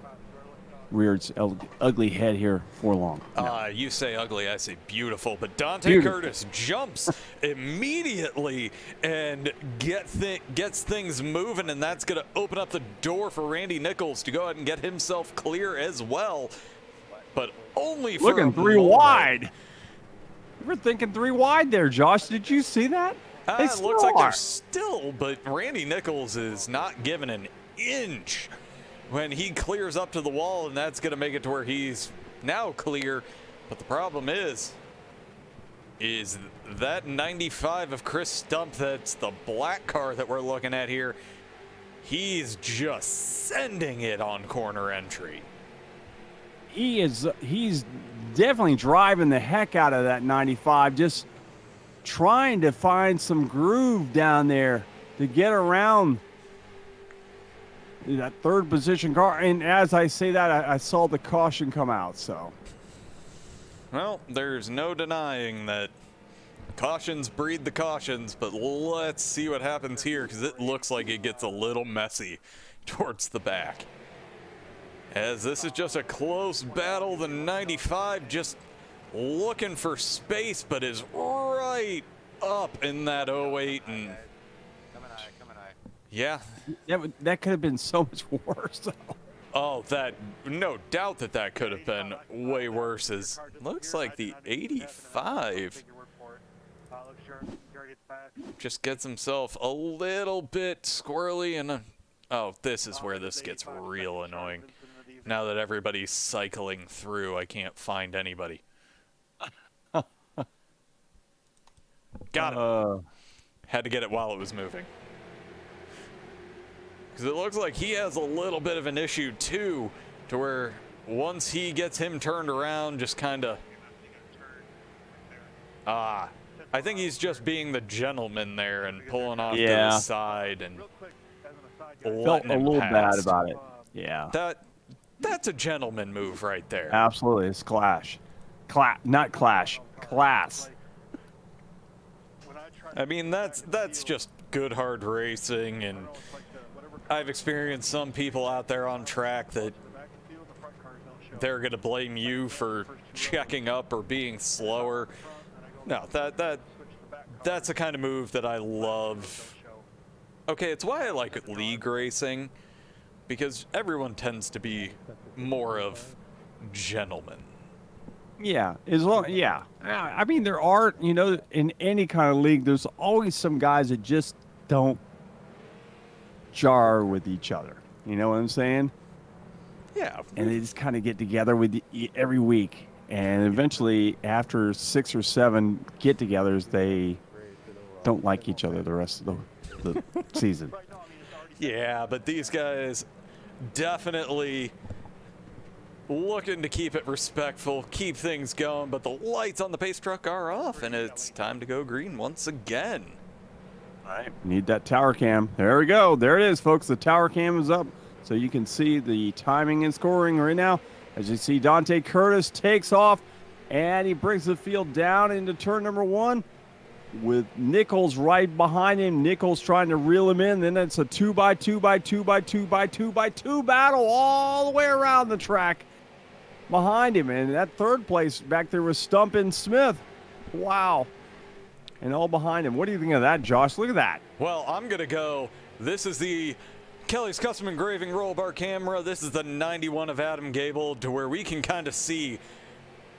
rear its ugly head here for long. You say ugly, I say beautiful. But Dante Curtis jumps immediately and gets things moving, and that's going to open up the door for Randy Nichols to go ahead and get himself clear as well. But only for looking 3 wide. We're thinking 3 wide there, Josh. Did you see that? It looks like they're still, but Randy Nichols is not giving an inch when he clears up to the wall, and that's going to make it to where he's now clear. But the problem is that 95 of Chris Stump, that's the black car that we're looking at here, he's just sending it on corner entry. He's definitely driving the heck out of that 95, just trying to find some groove down there to get around that third position car. And as I say that, I saw the caution come out. So, well, there's no denying that cautions breed the cautions, but let's see what happens here, because it looks like it gets a little messy towards the back. As this is just a close battle, the 95 just looking for space, but is right up in that 08. And Coming high. yeah. That could have been so much worse, though. Oh, that, no doubt that could have been way worse. Is looks like the 85 just gets himself a little bit squirrely, and oh, this is where this gets real annoying. Now that everybody's cycling through, I can't find anybody. Got it. Had to get it while it was moving. Because it looks like he has a little bit of an issue, too, to where once he gets him turned around, just kind of... I think he's just being the gentleman there and pulling off to the side and Felt a little bad about it. Yeah. That's a gentleman move right there. Absolutely. It's clash. Not clash. Class. I mean, that's just good hard racing, and I've experienced some people out there on track that they're going to blame you for checking up or being slower. No, that's the kind of move that I love. Okay, it's why I like league racing, because everyone tends to be more of gentlemen. Yeah, I mean, there are, in any kind of league, there's always some guys that just don't jar with each other. You know what I'm saying? Yeah. And they just kind of get together every week. And eventually, after 6 or 7 get-togethers, they don't like each other the rest of the season. Yeah, but these guys definitely looking to keep it respectful, keep things going, but the lights on the pace truck are off, and it's time to go green once again. All right, need that tower cam. There we go. There it is, folks. The tower cam is up, so you can see the timing and scoring right now. As you see, Dante Curtis takes off, and he brings the field down into turn number 1 with Nichols right behind him. Nichols trying to reel him in. Then it's a 2x2x2x2x2x2 battle all the way around the track behind him. And that third place back there was Stumpin Smith. Wow. And all behind him. What do you think of that, Josh? Look at that. Well, I'm going to go. This is the Kelly's Custom Engraving roll bar camera. This is the 91 of Adam Gable, to where we can kind of see.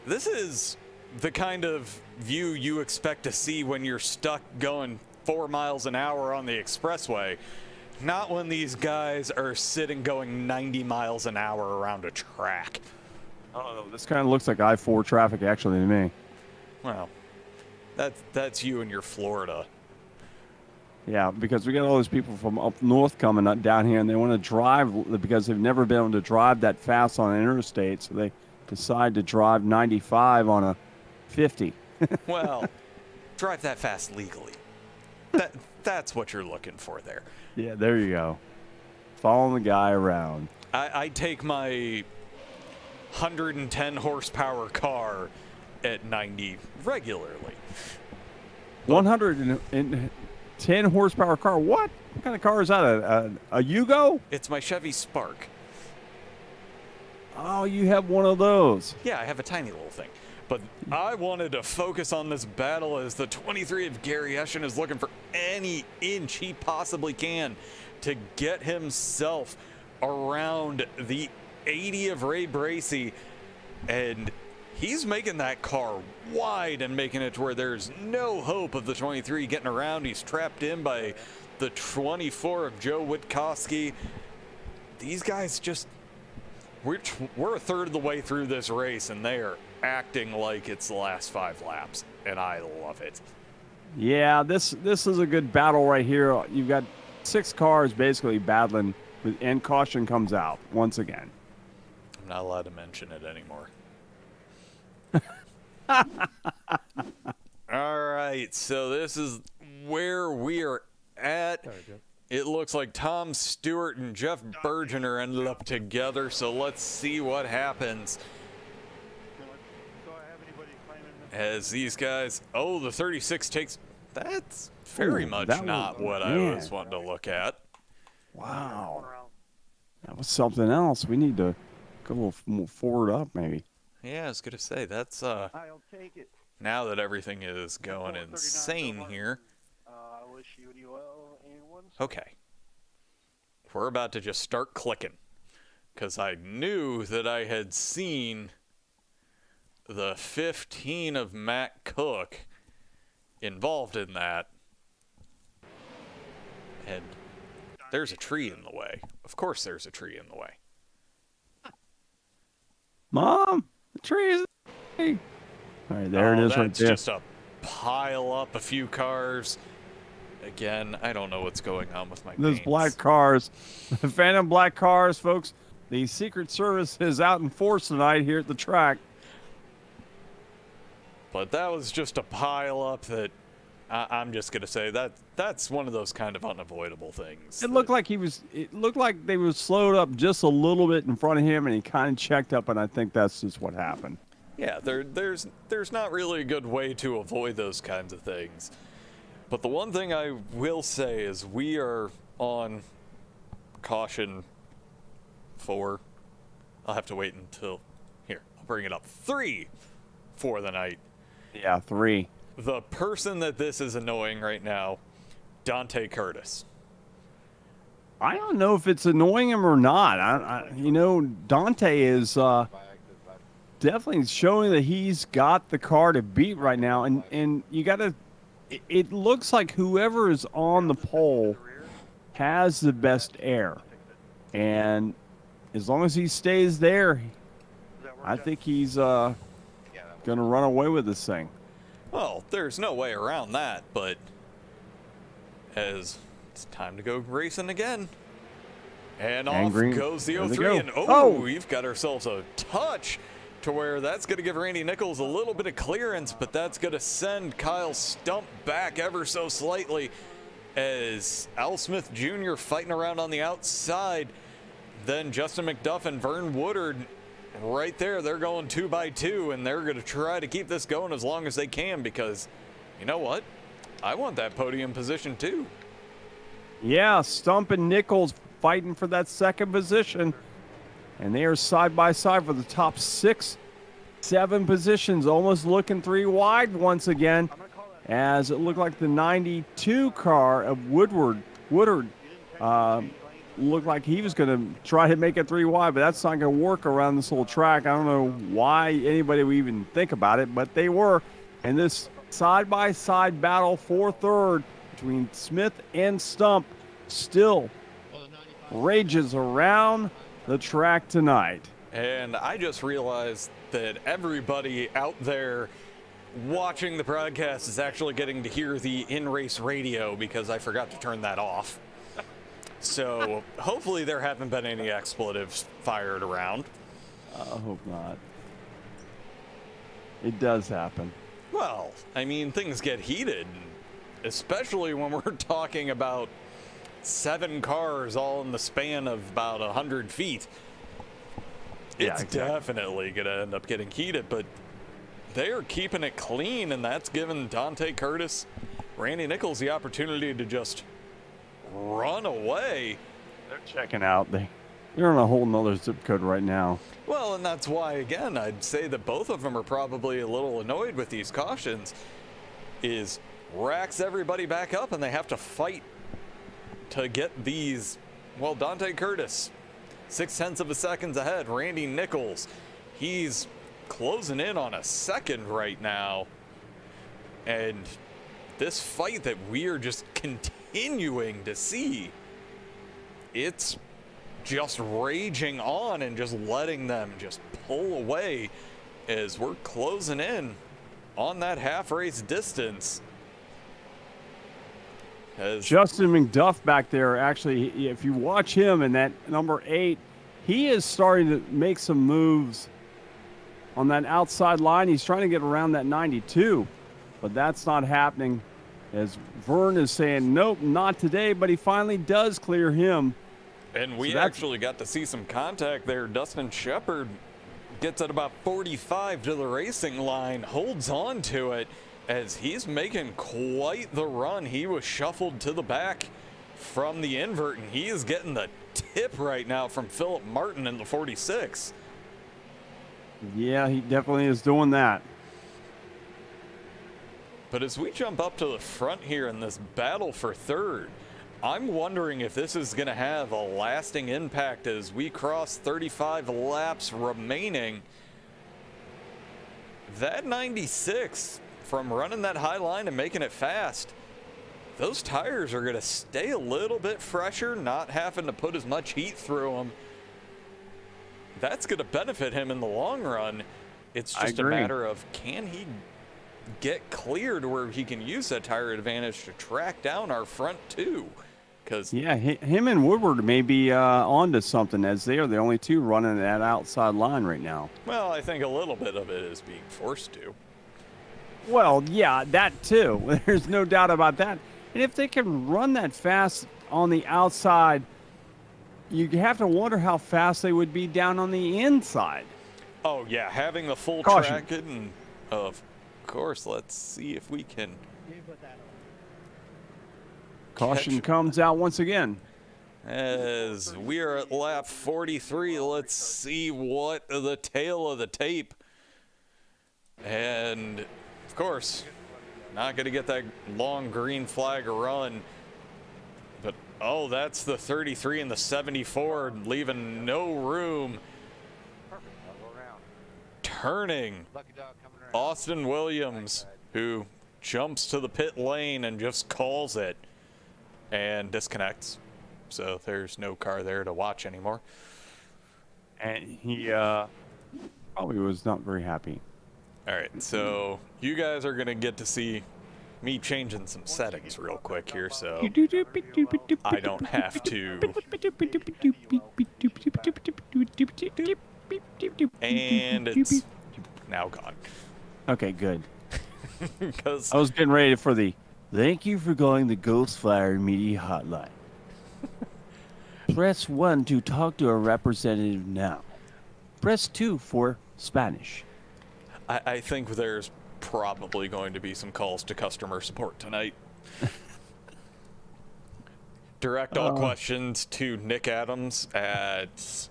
This is the kind of view you expect to see when you're stuck going 4 miles an hour on the expressway. Not when these guys are sitting going 90 miles an hour around a track. Oh, this kind of looks like I-4 traffic, actually, to me. Well, that's you and your Florida. Yeah, because we got all those people from up north coming down here, and they want to drive because they've never been able to drive that fast on an interstate, so they decide to drive 95 on a 50. Well, drive that fast legally. That's what you're looking for there. Yeah, there you go. Following the guy around. I take my 110 horsepower car at 90 regularly. 110 horsepower car? What kind of car is that? A Yugo? It's my Chevy Spark. Oh, you have one of those. Yeah, I have a tiny little thing. But I wanted to focus on this battle as the 23 of Gary Eschen is looking for any inch he possibly can to get himself around the 80 of Ray Bracey. And he's making that car wide and making it to where there's no hope of the 23 getting around. He's trapped in by the 24 of Joe Witkowski. These guys just... We're a third of the way through this race, and they are acting like it's the last 5 laps, and I love it. Yeah, this is a good battle right here. You've got 6 cars basically battling, and caution comes out once again. I'm not allowed to mention it anymore. All right, so this is where we are at. It looks like Tom Stewart and Jeff Bergener ended up together, so let's see what happens. As these guys, oh, the 36 takes, that's very much not what I was wanting to look at. Wow. That was something else. We need to Go a little more forward up, maybe. Yeah, I was gonna say that's I'll take it. now that everything is going 439 insane Bill here. Martin. I wish you and UL and one. Okay. We're about to just start clicking. Because I knew that I had seen the 15 of Matt Cook involved in that. And there's a tree in the way. Of course there's a tree in the way. Mom, the tree is. All right, there it is right That's there. just a pile up a few cars. Again, I don't know what's going on with my Those paints. black cars, the Phantom black cars, folks. The Secret Service is out in force tonight here at the track. But that was just a pile up that I'm just gonna say that's one of those kind of unavoidable things. It looked like It looked like they were slowed up just a little bit in front of him, and he kind of checked up, and I think that's just what happened. Yeah, there's not really a good way to avoid those kinds of things. But the one thing I will say is we are on caution 4. I'll have to wait until here. I'll bring it up. 3 for the night. Yeah, 3. The person that this is annoying right now, Dante Curtis. I don't know if it's annoying him or not. Dante is definitely showing that he's got the car to beat right now, and you got to. It looks like whoever is on the pole has the best air, and as long as he stays there, I think he's gonna run away with this thing. Well, there's no way around that, but as it's time to go racing again. And off green. goes the There they 03, go. and Oh! we've got ourselves a touch to where that's going to give Randy Nichols a little bit of clearance, but that's going to send Kyle Stump back ever so slightly as Al Smith Jr. fighting around on the outside. Then Justin McDuff and Vern Woodard right there. They're going 2 by 2, and they're going to try to keep this going as long as they can because, you know what? I want that podium position too. Yeah, Stump and Nichols fighting for that second position. And they are side by side for the top 6, 7 positions, almost looking 3 wide once again, as it looked like the 92 car of Woodard looked like he was going to try to make it 3 wide, but that's not going to work around this little track. I don't know why anybody would even think about it, but they were. And this side-by-side battle for third between Smith and Stump still rages around the track tonight. And I just realized that everybody out there watching the broadcast is actually getting to hear the in-race radio because I forgot to turn that off. So hopefully there haven't been any expletives fired around. I hope not. It does happen. Well, I mean, things get heated, especially when we're talking about 7 cars all in the span of about 100 feet. Yeah, It's exactly. definitely going to end up getting heated, but they are keeping it clean, and that's given Dante Curtis, Randy Nichols the opportunity to just run away. They're checking out. They're on a whole nother zip code right now. Well, and that's why, again, I'd say that both of them are probably a little annoyed with these cautions, is racks everybody back up, and they have to fight to get these. Well, Dante Curtis, 0.6 of a second ahead. Randy Nichols, he's closing in on a second right now. And this fight that we are just continuing to see, it's just raging on and just letting them just pull away as we're closing in on that half race distance. Justin McDuff back there, actually, if you watch him in that number 8, he is starting to make some moves on that outside line. He's trying to get around that 92, but that's not happening as Vern is saying, nope, not today, but he finally does clear him. And we actually got to see some contact there. Dustin Shepard gets at about 45 to the racing line, holds on to it as he's making quite the run. He was shuffled to the back from the invert, and he is getting the tip right now from Philip Martin in the 46. Yeah, he definitely is doing that. But as we jump up to the front here in this battle for third, I'm wondering if this is going to have a lasting impact as we cross 35 laps remaining. That 96, from running that high line and making it fast, those tires are going to stay a little bit fresher, not having to put as much heat through them. That's going to benefit him in the long run. It's just a matter of, can he get cleared where he can use that tire advantage to track down our front two? Because yeah, him and Woodward may be onto something, as they are the only two running that outside line right now. well, I think a little bit of it is being forced to. Well, yeah, that too. There's no doubt about that. And if they can run that fast on the outside, you have to wonder how fast they would be down on the inside. Oh yeah, having the full Caution. track, and of course, let's see if we can. Caution Catch. comes out once again. As we are at lap 43, let's see what the tail of the tape. And of course, not going to get that long green flag run. But oh, that's the 33 and the 74, leaving no room. Turning Austin Williams, who jumps to the pit lane and just calls it and disconnects. So there's no car there to watch anymore. And he probably was not very happy. All right, so you guys are going to get to see me changing some settings real quick here, so I don't have to. And it's now gone. Okay, good. Because I was getting ready for the thank you for calling the Ghostfire Media Hotline. Press 1 to talk to a representative now. Press 2 for Spanish. I think there's probably going to be some calls to customer support tonight. Direct all questions to Nick Adams at,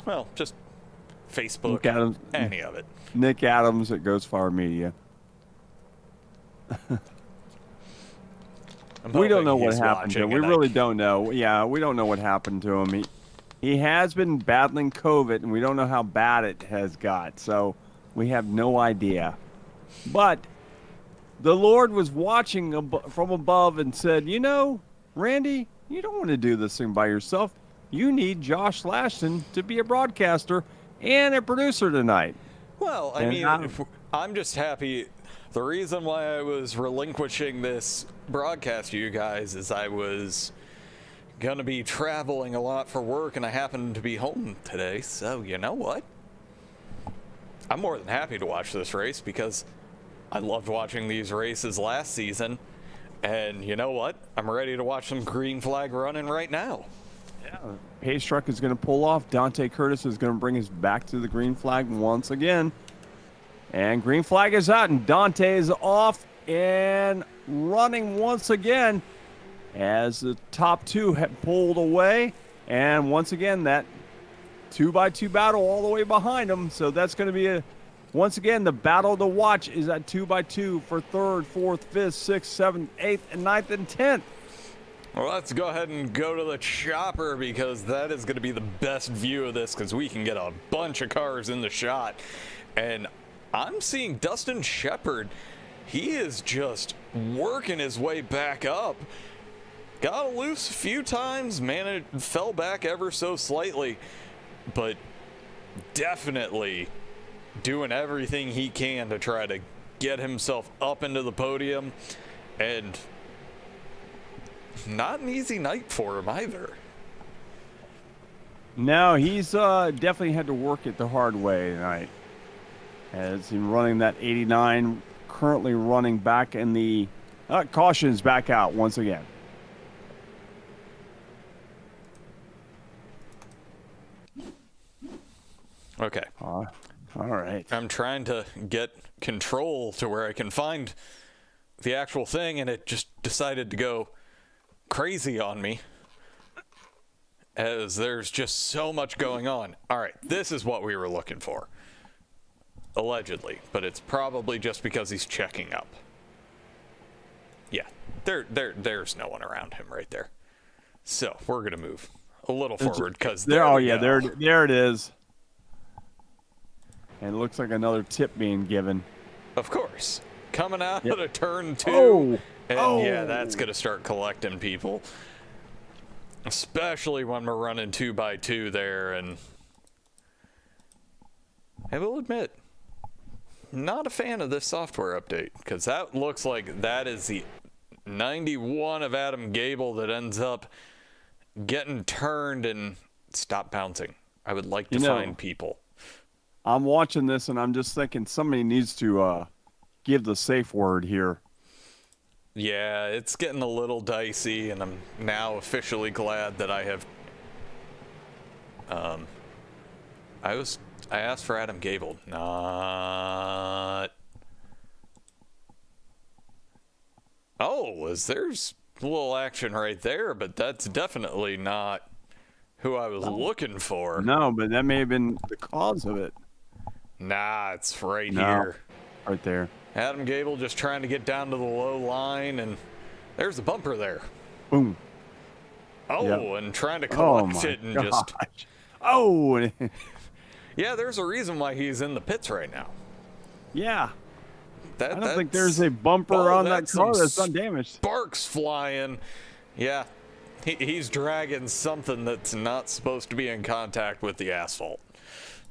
well, just Facebook, Nick Adams. any of it. Nick Adams at Ghostfire Media. We don't know what happened to him. We really don't know. Yeah, we don't know what happened to him. He has been battling COVID, and we don't know how bad it has got. So we have no idea. But the Lord was watching from above and said, you know, Randy, you don't want to do this thing by yourself. You need Josh Lashton to be a broadcaster and a producer tonight. Well, I mean, I'm just happy. The reason why I was relinquishing this broadcast to you guys is I was going to be traveling a lot for work, and I happened to be home today. So, you know what? I'm more than happy to watch this race because I loved watching these races last season. And you know what? I'm ready to watch some green flag running right now. Yeah. Pace truck is going to pull off. Dante Curtis is going to bring us back to the green flag once again. And green flag is out, and Dante is off and running once again as the top two have pulled away. And once again, that 2x2 battle all the way behind them. So that's going to be once again, the battle to watch is at 2x2 for third, fourth, fifth, sixth, seventh, eighth, and ninth, and 10th. Well, let's go ahead and go to the chopper because that is going to be the best view of this because we can get a bunch of cars in the shot. And I'm seeing Dustin Shepard. He is just working his way back up. Got loose a few times, fell back ever so slightly, but definitely doing everything he can to try to get himself up into the podium, and not an easy night for him either. No, he's definitely had to work it the hard way tonight. As he's running that 89, currently running back in the caution's back out once again. Okay. All right. I'm trying to get control to where I can find the actual thing, and it just decided to go crazy on me as there's just so much going on. All right, this is what we were looking for. allegedly, but it's probably just because he's checking up. Yeah, there's no one around him right there. So we're gonna move a little forward because there it is. And it looks like another tip being given. Of course, coming out of turn 2, yeah, that's gonna start collecting people, especially when we're running 2x2 there. And I will admit, not a fan of this software update, because that looks like that is the 91 of Adam Gable that ends up getting turned and stop bouncing. I would like to find people. I'm watching this and I'm just thinking somebody needs to give the safe word here. Yeah, it's getting a little dicey, and I'm now officially glad that I have I asked for Adam Gable, not... Oh, there's a little action right there, but that's definitely not who I was looking for. No, but that may have been the cause of it. Nah, it's right here. Right there. Adam Gable just trying to get down to the low line, and there's a bumper there. Boom. Oh, and trying to collect it and just... Oh! Yeah, there's a reason why he's in the pits right now. Yeah. I don't think there's a bumper on that car that's undamaged. Sparks flying. Yeah, he's dragging something that's not supposed to be in contact with the asphalt.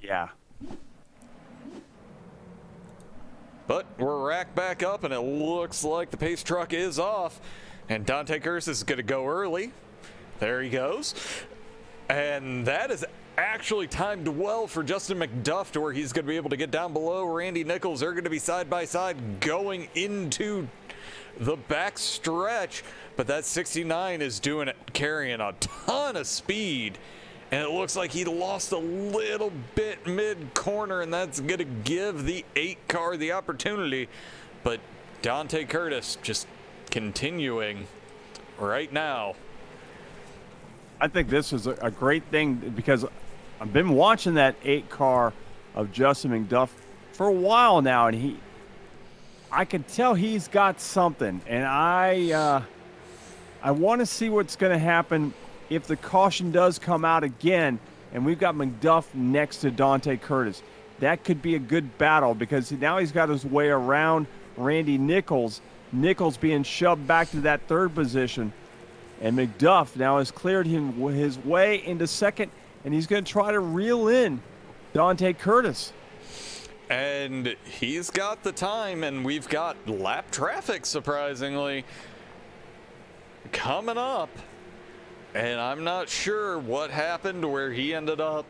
Yeah. But we're racked back up, and it looks like the pace truck is off. And Dante Curtis is going to go early. There he goes. And that is actually timed well for Justin McDuff to where he's going to be able to get down below Randy Nichols. They're going to be side by side going into the back stretch, but that 69 is doing it, carrying a ton of speed, and it looks like he lost a little bit mid-corner, and that's going to give the 8 car the opportunity. But Dante Curtis just continuing right now. I think this is a great thing because I've been watching that 8 car of Justin McDuff for a while now, and I can tell he's got something, and I want to see what's going to happen if the caution does come out again, and we've got McDuff next to Dante Curtis. That could be a good battle because now he's got his way around Randy Nichols. Nichols being shoved back to that 3rd position. And McDuff now has cleared his way into 2nd, and he's going to try to reel in Dante Curtis. And he's got the time, and we've got lap traffic, surprisingly, coming up. And I'm not sure what happened where he ended up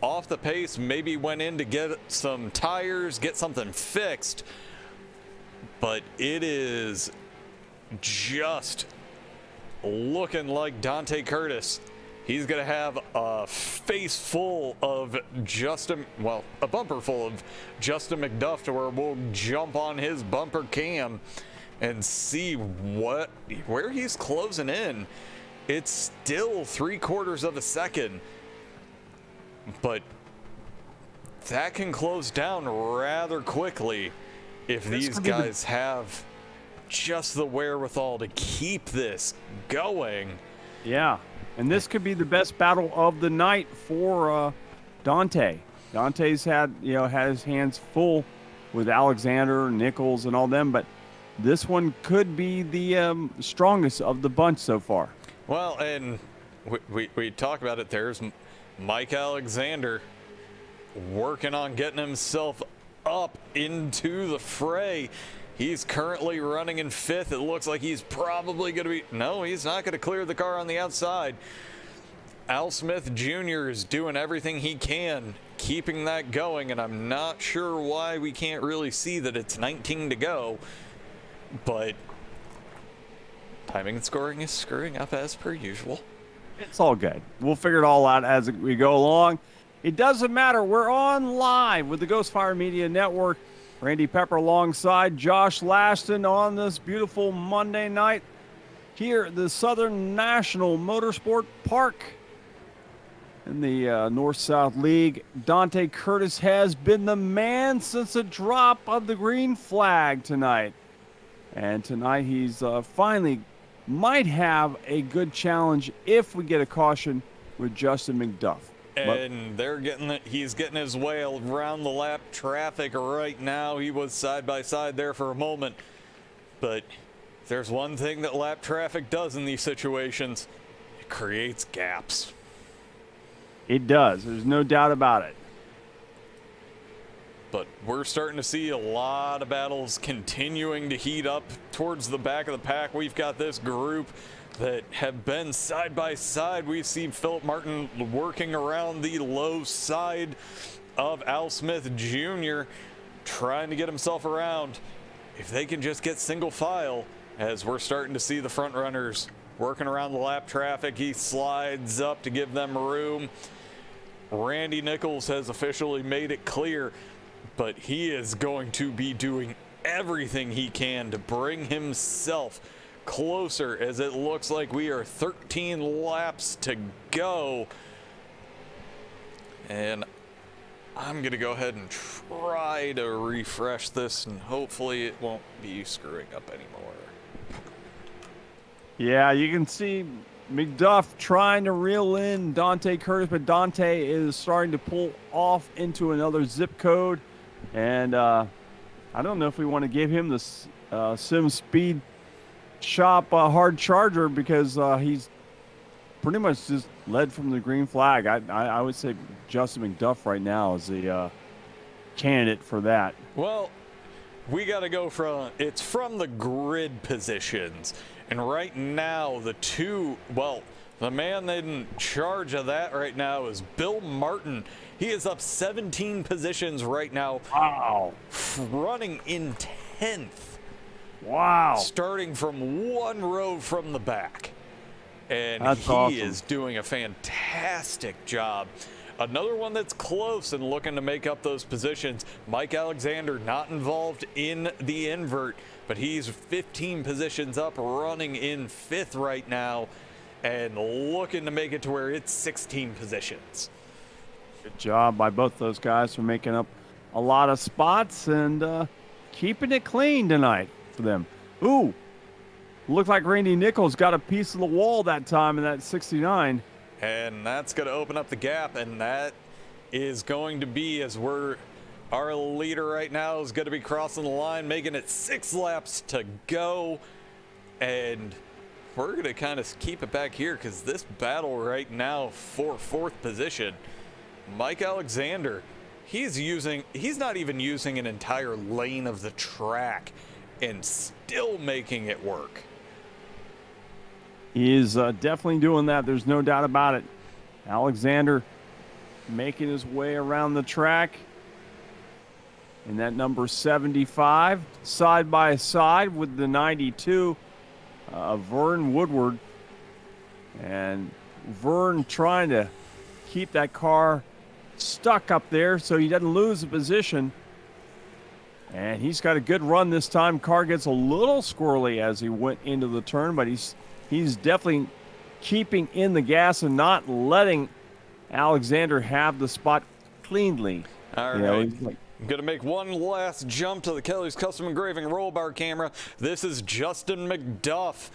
off the pace, maybe went in to get some tires, get something fixed. But it is just looking like Dante Curtis. He's going to have a face full of a bumper full of Justin McDuff to where we'll jump on his bumper cam and see where he's closing in. It's still 3/4 of a second, but that can close down rather quickly if these guys have just the wherewithal to keep this going. Yeah, and this could be the best battle of the night for Dante. Dante's had his hands full with Alexander, Nichols, and all them, but this one could be the strongest of the bunch so far. Well, and we talk about it. There's Mike Alexander working on getting himself up into the fray. He's currently running in 5th. It looks like he's probably going to be... No, he's not going to clear the car on the outside. Al Smith Jr. is doing everything he can, keeping that going, and I'm not sure why we can't really see that it's 19 to go. But timing and scoring is screwing up as per usual. It's all good. We'll figure it all out as we go along. It doesn't matter. We're on live with the Ghost Fire Media Network. Randy Pepper alongside Josh Laston on this beautiful Monday night here at the Southern National Motorsport Park. in the North-South League. Dante Curtis has been the man since the drop of the green flag tonight. And tonight he's finally might have a good challenge if we get a caution with Justin McDuff. And he's getting his way around the lap traffic right now. He was side by side there for a moment. But there's one thing that lap traffic does in these situations. It creates gaps. It does. There's no doubt about it. But we're starting to see a lot of battles continuing to heat up towards the back of the pack. We've got this group that have been side by side. We see Philip Martin working around the low side of Al Smith Jr., trying to get himself around. If they can just get single file, as we're starting to see the front runners working around the lap traffic, he slides up to give them room. Randy Nichols has officially made it clear, but he is going to be doing everything he can to bring himself closer, as it looks like we are 13 laps to go. And I'm going to go ahead and try to refresh this, and hopefully it won't be screwing up anymore. Yeah, you can see McDuff trying to reel in Dante Curtis, but Dante is starting to pull off into another zip code. And I don't know if we want to give him the Sim Speed Shop hard charger, because he's pretty much just led from the green flag. I would say Justin McDuff right now is the candidate for that. Well, we got to go from the grid positions. And right now, the man in charge of that right now is Bill Martin. He is up 17 positions right now. Wow. Running in 10th. Wow. Starting from one row from the back. And That's awesome. He is doing a fantastic job. Another one that's close and looking to make up those positions, Mike Alexander, not involved in the invert, but he's 15 positions up, running in 5th right now, and looking to make it to where it's 16 positions. Good job by both those guys for making up a lot of spots and keeping it clean tonight for them. Ooh, looked like Randy Nichols got a piece of the wall that time in that 69. And that's going to open up the gap, and that is going to be, as our leader right now is going to be crossing the line, making it 6 laps to go. And we're going to kind of keep it back here, because this battle right now for 4th position, Mike Alexander, he's not even using an entire lane of the track and still making it work. He is definitely doing that. There's no doubt about it. Alexander making his way around the track in that number 75, side by side with the 92 Vern Woodward. And Vern trying to keep that car stuck up there so he doesn't lose the position. And he's got a good run this time. Car gets a little squirrely as he went into the turn, but he's definitely keeping in the gas and not letting Alexander have the spot cleanly. All right. I'm going to make one last jump to the Kelly's Custom Engraving roll bar camera. This is Justin McDuff.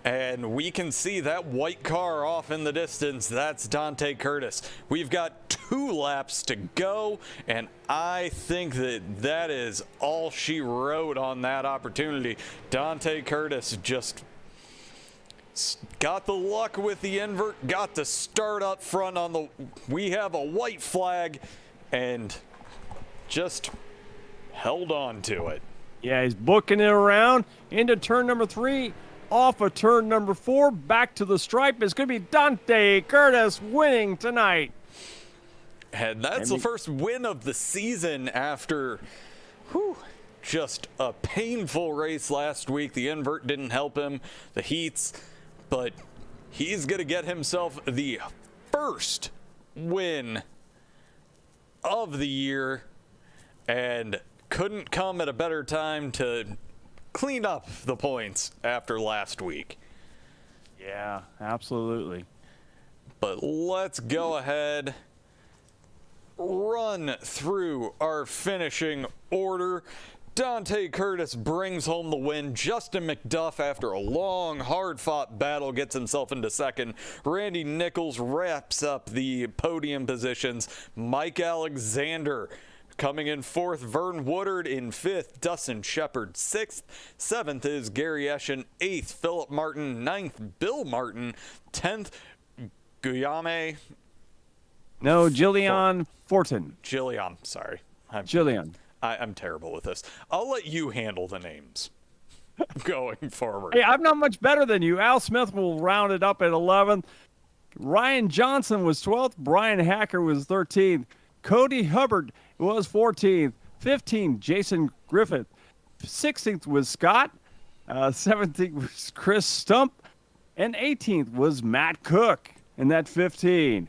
And we can see that white car off in the distance. That's Dante Curtis. We've got 2 laps to go, and I think that is all she wrote on that opportunity. Dante Curtis just got the luck with the invert, got the start up front we have a white flag, and just held on to it. Yeah, he's booking it around into turn number 3, off of turn number 4, back to the stripe. It's going to be Dante Curtis winning tonight. And that's the first win of the season after just a painful race last week. The invert didn't help him, the heats, but he's going to get himself the first win of the year, and couldn't come at a better time to clean up the points after last week. Yeah, absolutely. But let's go ahead, run through our finishing order. Dante Curtis brings home the win. Justin McDuff, after a long, hard-fought battle, gets himself into second. Randy Nichols wraps up the podium positions. Mike Alexander coming in fourth. Vern Woodard in fifth. Dustin Shepard sixth. Seventh is Gary Eschen. Eighth, Philip Martin. Ninth, Bill Martin. 10th, Guillaume. No, Jillian Fortin. Jillian, sorry. Jillian. I'm terrible with this. I'll let you handle the names going forward. Hey, I'm not much better than you. Al Smith will round it up at 11th. Ryan Johnson was 12th. Brian Hacker was 13th. Cody Hubbard was 14th. 15th, Jason Griffith. 16th was Scott. 17th was Chris Stump. And 18th was Matt Cook in that 15.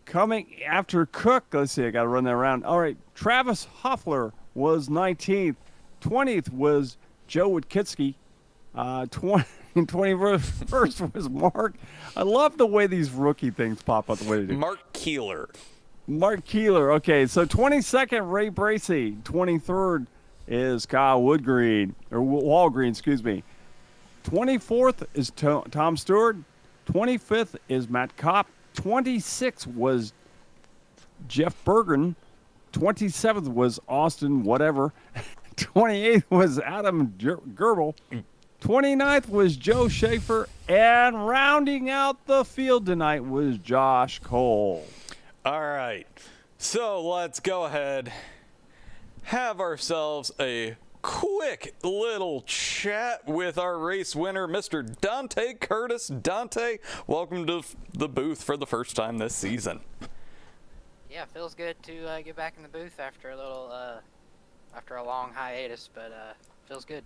Coming after Cook, let's see, I got to run that around. All right, Travis Hoffler was 19th. 20th was Joe Witkitsky. 21st was Mark. I love the way these rookie things pop up the way they do. Mark Keeler. Mark Keeler. Okay, so 22nd, Ray Bracey. 23rd is Kyle Woodgreen, or Walgreen, excuse me. 24th is Tom Stewart. 25th is Matt Kopp. 26th was Jeff Bergen. 27th was Austin whatever. 28th was Adam Gerbel. 29th was Joe Schaefer. And rounding out the field tonight was Josh Cole. All right. So let's go ahead, have ourselves a quick little chat with our race winner, Mr. Dante Curtis. Dante, welcome to the booth for the first time this season. Yeah, feels good to get back in the booth after a little, after a long hiatus, but feels good.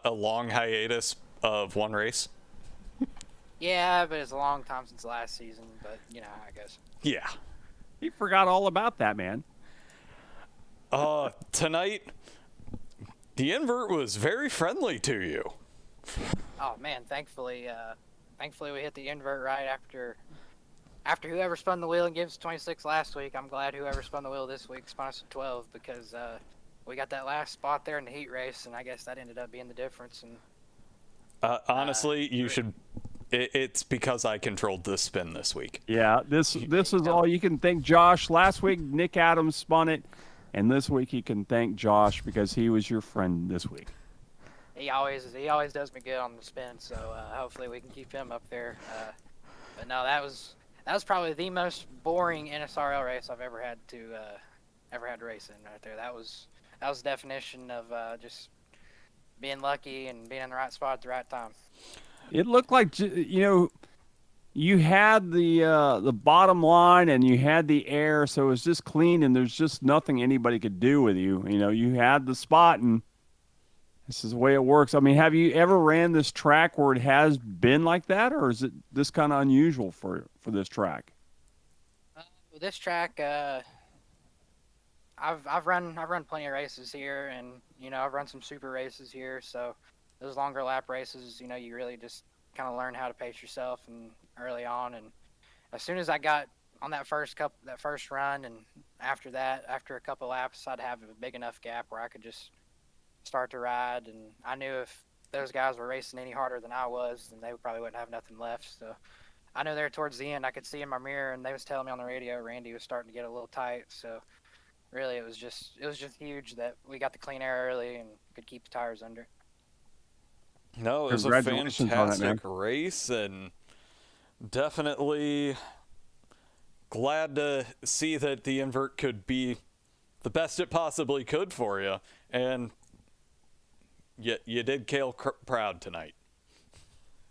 A long hiatus of one race? Yeah, but it's a long time since last season, but you know how it goes. Yeah. He forgot all about that, man. Tonight, the invert was very friendly to you. Oh man, thankfully we hit the invert right after whoever spun the wheel and gave us 26 last week. I'm glad whoever spun the wheel this week spun us at 12 because we got that last spot there in the heat race, and I guess that ended up being the difference. And honestly, you should. It's because I controlled the spin this week. Yeah, this is all you can thank Josh. Last week, Nick Adams spun it, and this week you can thank Josh because he was your friend this week. He always does me good on the spin, so hopefully we can keep him up there. But no, that was probably the most boring NSRL race I've ever had to race in right there. That was the definition of just being lucky and being in the right spot at the right time. It looked like, you know, you had the bottom line and you had the air, so it was just clean and there's just nothing anybody could do with you. You know, you had the spot and this is the way it works. I mean, have you ever ran this track where it has been like that, or is it this kind of unusual for this track? This track, I've run plenty of races here, and you know I've run some super races here. So those longer lap races, you know, you really just kind of learn how to pace yourself and early on. And as soon as I got on that first run, and after that, after a couple laps, I'd have a big enough gap where I could just start to ride. And I knew if those guys were racing any harder than I was, then they probably wouldn't have nothing left. So I knew there towards the end, I could see in my mirror, and they was telling me on the radio, Randy was starting to get a little tight. So really, it was just huge that we got the clean air early and could keep the tires under. No, it was a fantastic race, and definitely glad to see that the invert could be the best it possibly could for you. And you did Cale proud tonight.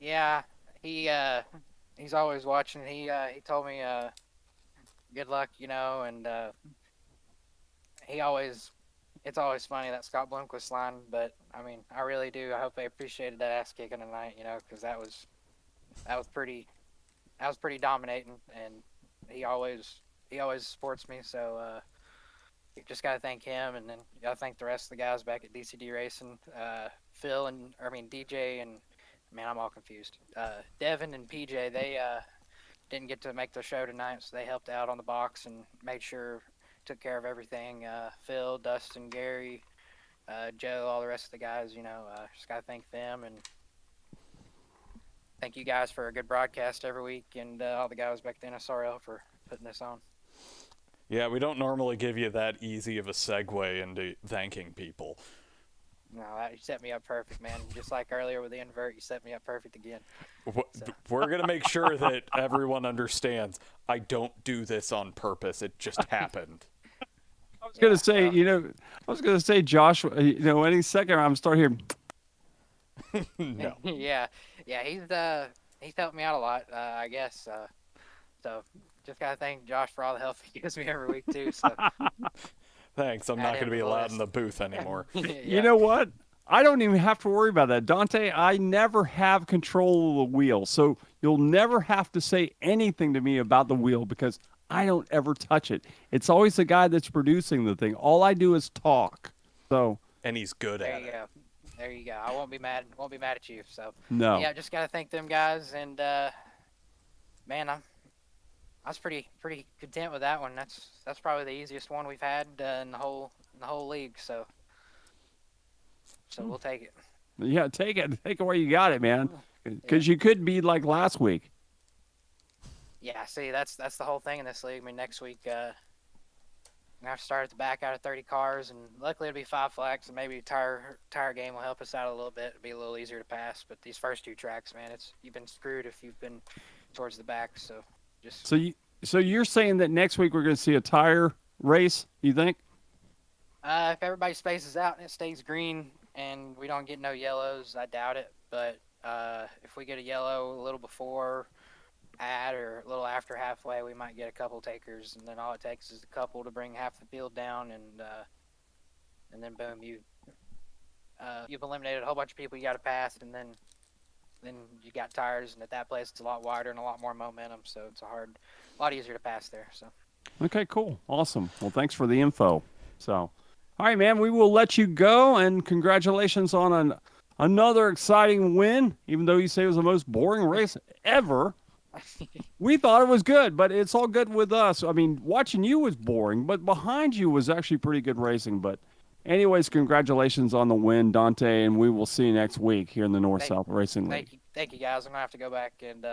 Yeah, he's always watching. He told me good luck, you know, and it's always funny, that Scott Bloomquist line, but I mean, I really do. I hope they appreciated that ass kicking tonight, you know, because that was pretty dominating, and he always supports me. So you just gotta thank him, and then you gotta thank the rest of the guys back at DCD Racing, DJ, and man, I'm all confused. Devin and PJ, didn't get to make the show tonight, so they helped out on the box and made sure took care of everything. Phil, Dustin, Gary, Joe, all the rest of the guys. Just gotta thank them and thank you guys for a good broadcast every week, and all the guys back at the NSRL for putting this on. Yeah, we don't normally give you that easy of a segue into thanking people. No, you set me up perfect, man. Just like earlier with the invert, you set me up perfect again. We're going to make sure that everyone understands I don't do this on purpose. It just happened. I was gonna say, Josh, any second I'm start hearing. No. yeah, he's helped me out a lot, I guess. So just gotta thank Josh for all the help he gives me every week too. So Thanks. I'm not going to be allowed in the booth anymore. yeah. You know what? I don't even have to worry about that. Dante, I never have control of the wheel. So you'll never have to say anything to me about the wheel because I don't ever touch it. It's always the guy that's producing the thing. All I do is talk. So And he's good There at you it. go. There you go. I won't be mad. Won't be mad at you. So no. yeah, just gotta thank them guys, and man, I was pretty content with that one. That's probably the easiest one we've had in the whole league. So we'll take it. Yeah, take it. Take it where you got it, man. Because you could be like last week. Yeah, see, that's the whole thing in this league. I mean, next week, I have to start at the back out of 30 cars, and luckily it'll be 5 flags, and maybe tire game will help us out a little bit. It'll be a little easier to pass. But these first 2 tracks, man, you've been screwed if you've been towards the back. So just So you're saying that next week we're going to see a tire race? You think? if everybody spaces out and it stays green, and we don't get no yellows, I doubt it. But if we get a yellow a little before or a little after halfway, we might get a couple takers, and then all it takes is a couple to bring half the field down, and then boom, you've eliminated a whole bunch of people you got to pass, and then you got tires, and at that place it's a lot wider and a lot more momentum, so it's a lot easier to pass there. So Okay, cool. Awesome. Well, thanks for the info. So, all right, man, we will let you go, and congratulations on another exciting win, even though you say it was the most boring race ever. We thought it was good, but it's all good with us. I mean, watching you was boring, but behind you was actually pretty good racing. But anyways, congratulations on the win, Dante, and we will see you next week here in the North-South Racing League. thank you guys. I'm gonna have to go back and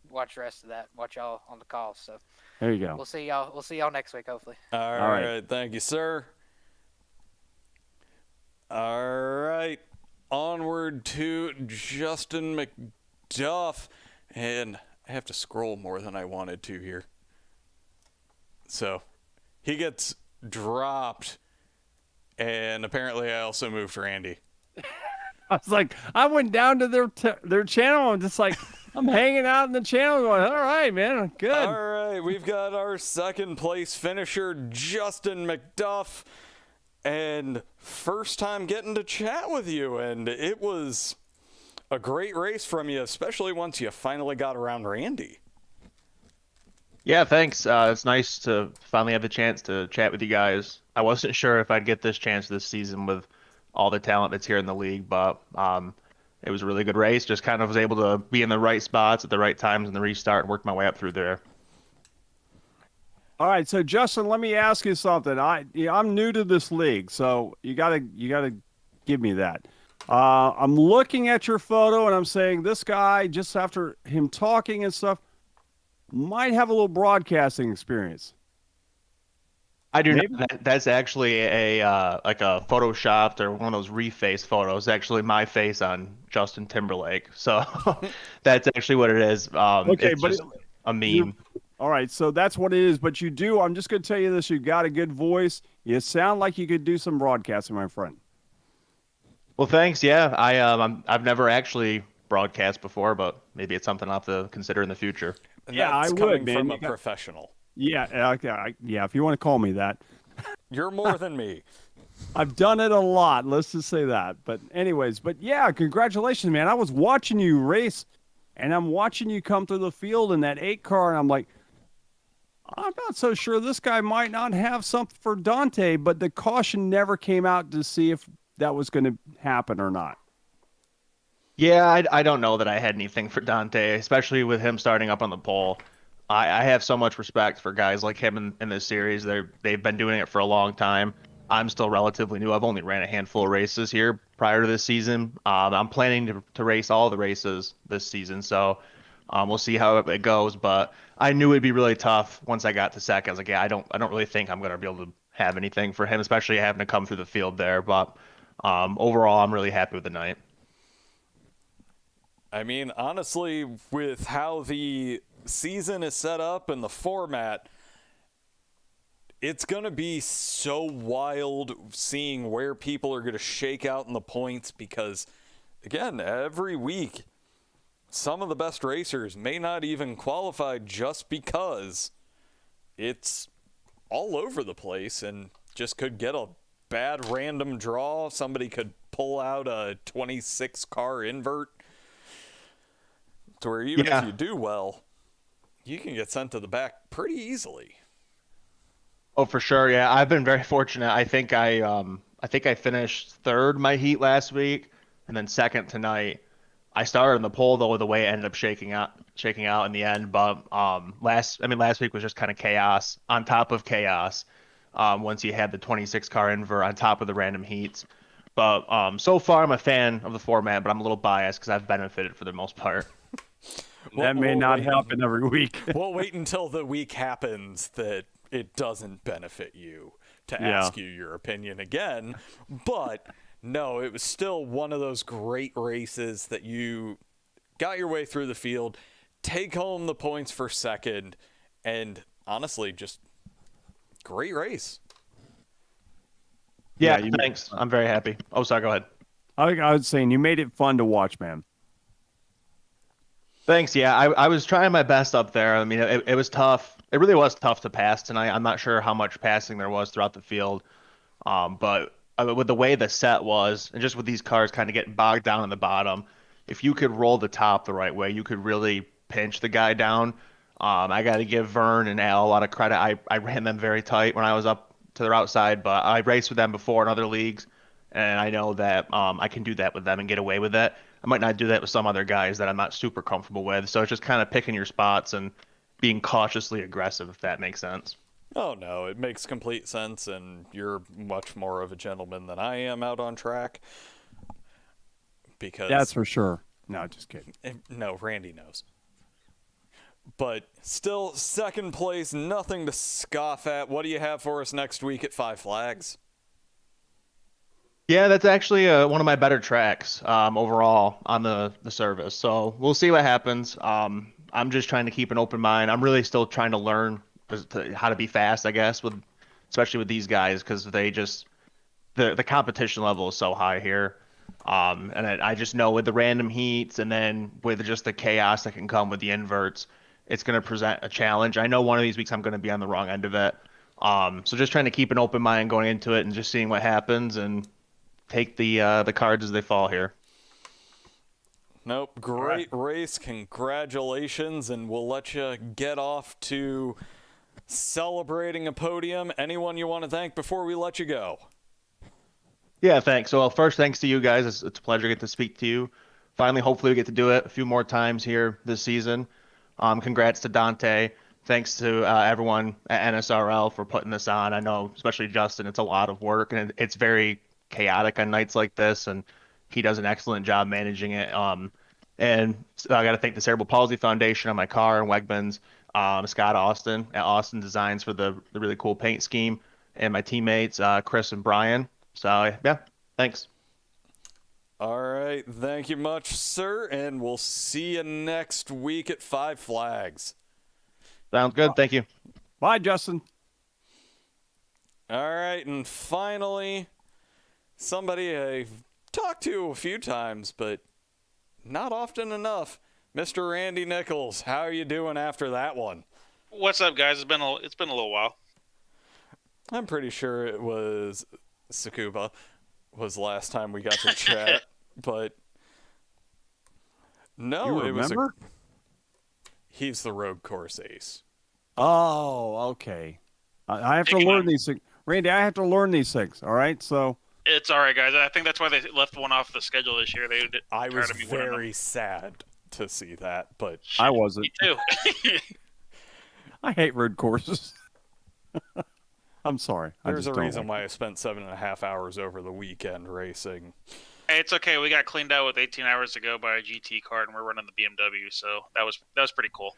watch the rest of that. Watch y'all on the call. So There you go. we'll see y'all next week, hopefully. All right. Thank you, sir. All right. Onward to Justin McDuff. And I have to scroll more than I wanted to here. So he gets dropped. And apparently I also moved Randy. I was like, I went down to their channel. I'm just like, I'm hanging out in the channel going, all right, man, good. All right, we've got our second place finisher, Justin McDuff, and first time getting to chat with you, and it was a great race from you, especially once you finally got around Randy. Yeah, thanks. It's nice to finally have the chance to chat with you guys. I wasn't sure if I'd get this chance this season with all the talent that's here in the league, but it was a really good race. Just kind of was able to be in the right spots at the right times in the restart and work my way up through there. All right, so Justin, let me ask you something. I'm new to this league, so you gotta give me that. I'm looking at your photo and I'm saying this guy, just after him talking and stuff, might have a little broadcasting experience. I do not. That's actually like a photoshopped or one of those reface photos. Actually, my face on Justin Timberlake. So that's actually what it is. Okay, it's but just a meme. All right, so that's what it is. But you do. I'm just going to tell you this: you got a good voice. You sound like you could do some broadcasting, my friend. Well, thanks. Yeah, I've never actually broadcast before, but maybe it's something I'll have to consider in the future. And Yeah, that's I would, coming man. from You a got- professional. Yeah, okay, yeah. If you want to call me that. You're more than me. I've done it a lot. Let's just say that. But anyways, yeah, congratulations, man. I was watching you race, and I'm watching you come through the field in that 8 car, and I'm like, I'm not so sure this guy might not have something for Dante, but the caution never came out to see if that was going to happen or not. Yeah, I don't know that I had anything for Dante, especially with him starting up on the pole. I have so much respect for guys like him in this series. They've been doing it for a long time. I'm still relatively new. I've only ran a handful of races here prior to this season. I'm planning to race all the races this season, so we'll see how it goes. But I knew it'd be really tough once I got to second. I was like, yeah, I don't really think I'm gonna be able to have anything for him, especially having to come through the field there. But overall, I'm really happy with the night. I mean, honestly, with how the season is set up and the format, it's going to be so wild seeing where people are going to shake out in the points because, again, every week, some of the best racers may not even qualify just because it's all over the place and just could get a bad random draw. Somebody could pull out a 26 car invert to where even if you do well, you can get sent to the back pretty easily. Oh, for sure. Yeah, I've been very fortunate. I think I finished third my heat last week, and then second tonight. I started in the pole though, the way it ended up shaking out in the end. But last week was just kind of chaos on top of chaos. Once you had the 26 car invert on top of the random heats. But so far I'm a fan of the format, but I'm a little biased because I've benefited for the most part. That may not happen every week. We'll wait until the week happens that it doesn't benefit you to ask you your opinion again. But no, it was still one of those great races that you got your way through the field, take home the points for second, and honestly, just great race. Yeah, thanks. I'm very happy. Oh, sorry, go ahead. I was saying you made it fun to watch, man. Thanks. Yeah, I was trying my best up there. I mean, it was tough. It really was tough to pass tonight. I'm not sure how much passing there was throughout the field. But with the way the set was, and just with these cars kind of getting bogged down in the bottom, if you could roll the top the right way, you could really pinch the guy down. I got to give Vern and Al a lot of credit. I ran them very tight when I was up to their outside, but I raced with them before in other leagues, and I know that I can do that with them and get away with it. I might not do that with some other guys that I'm not super comfortable with. So it's just kind of picking your spots and being cautiously aggressive, if that makes sense. Oh, no, it makes complete sense, and you're much more of a gentleman than I am out on track. Because that's for sure. No, just kidding. No, Randy knows. But still, second place, nothing to scoff at. What do you have for us next week at Five Flags? Yeah, that's actually one of my better tracks overall on the service. So we'll see what happens. I'm just trying to keep an open mind. I'm really still trying to learn how to be fast, I guess, especially with these guys because they just the competition level is so high here. And I just know with the random heats and then with just the chaos that can come with the inverts, it's going to present a challenge. I know one of these weeks I'm going to be on the wrong end of it. So just trying to keep an open mind going into it and just seeing what happens and take the cards as they fall here. Nope. Great race. Congratulations. And we'll let you get off to celebrating a podium. Anyone you want to thank before we let you go? Yeah, thanks. So, first, thanks to you guys. It's a pleasure to get to speak to you. Finally, hopefully, we get to do it a few more times here this season. Congrats to Dante. Thanks to everyone at NSRL for putting this on. I know, especially Justin, it's a lot of work, and it's very chaotic on nights like this, and he does an excellent job managing it. And I got to thank the Cerebral Palsy Foundation on my car and Wegmans, Scott Austin at Austin Designs for the really cool paint scheme, and my teammates, Chris and Brian. So, yeah, thanks. All right. Thank you much, sir. And we'll see you next week at Five Flags. Sounds good. Thank you. Bye, Justin. All right. And finally, somebody I've talked to a few times, but not often enough. Mr. Randy Nichols, how are you doing after that one? What's up, guys? It's been a little while. I'm pretty sure it was Sakuba was the last time we got to chat, but no, you remember? He's the road course ace. Oh, okay. I have to learn these things. Randy, I have to learn these things, all right? So it's all right, guys. I think that's why they left one off the schedule this year. I was very sad to see that, but I wasn't. Me too. I hate road courses. I'm sorry. There's I a just don't reason like why I spent 7.5 hours over the weekend racing. Hey, it's okay. We got cleaned out with 18 hours to go by a GT card, and we're running the BMW, so that was pretty cool.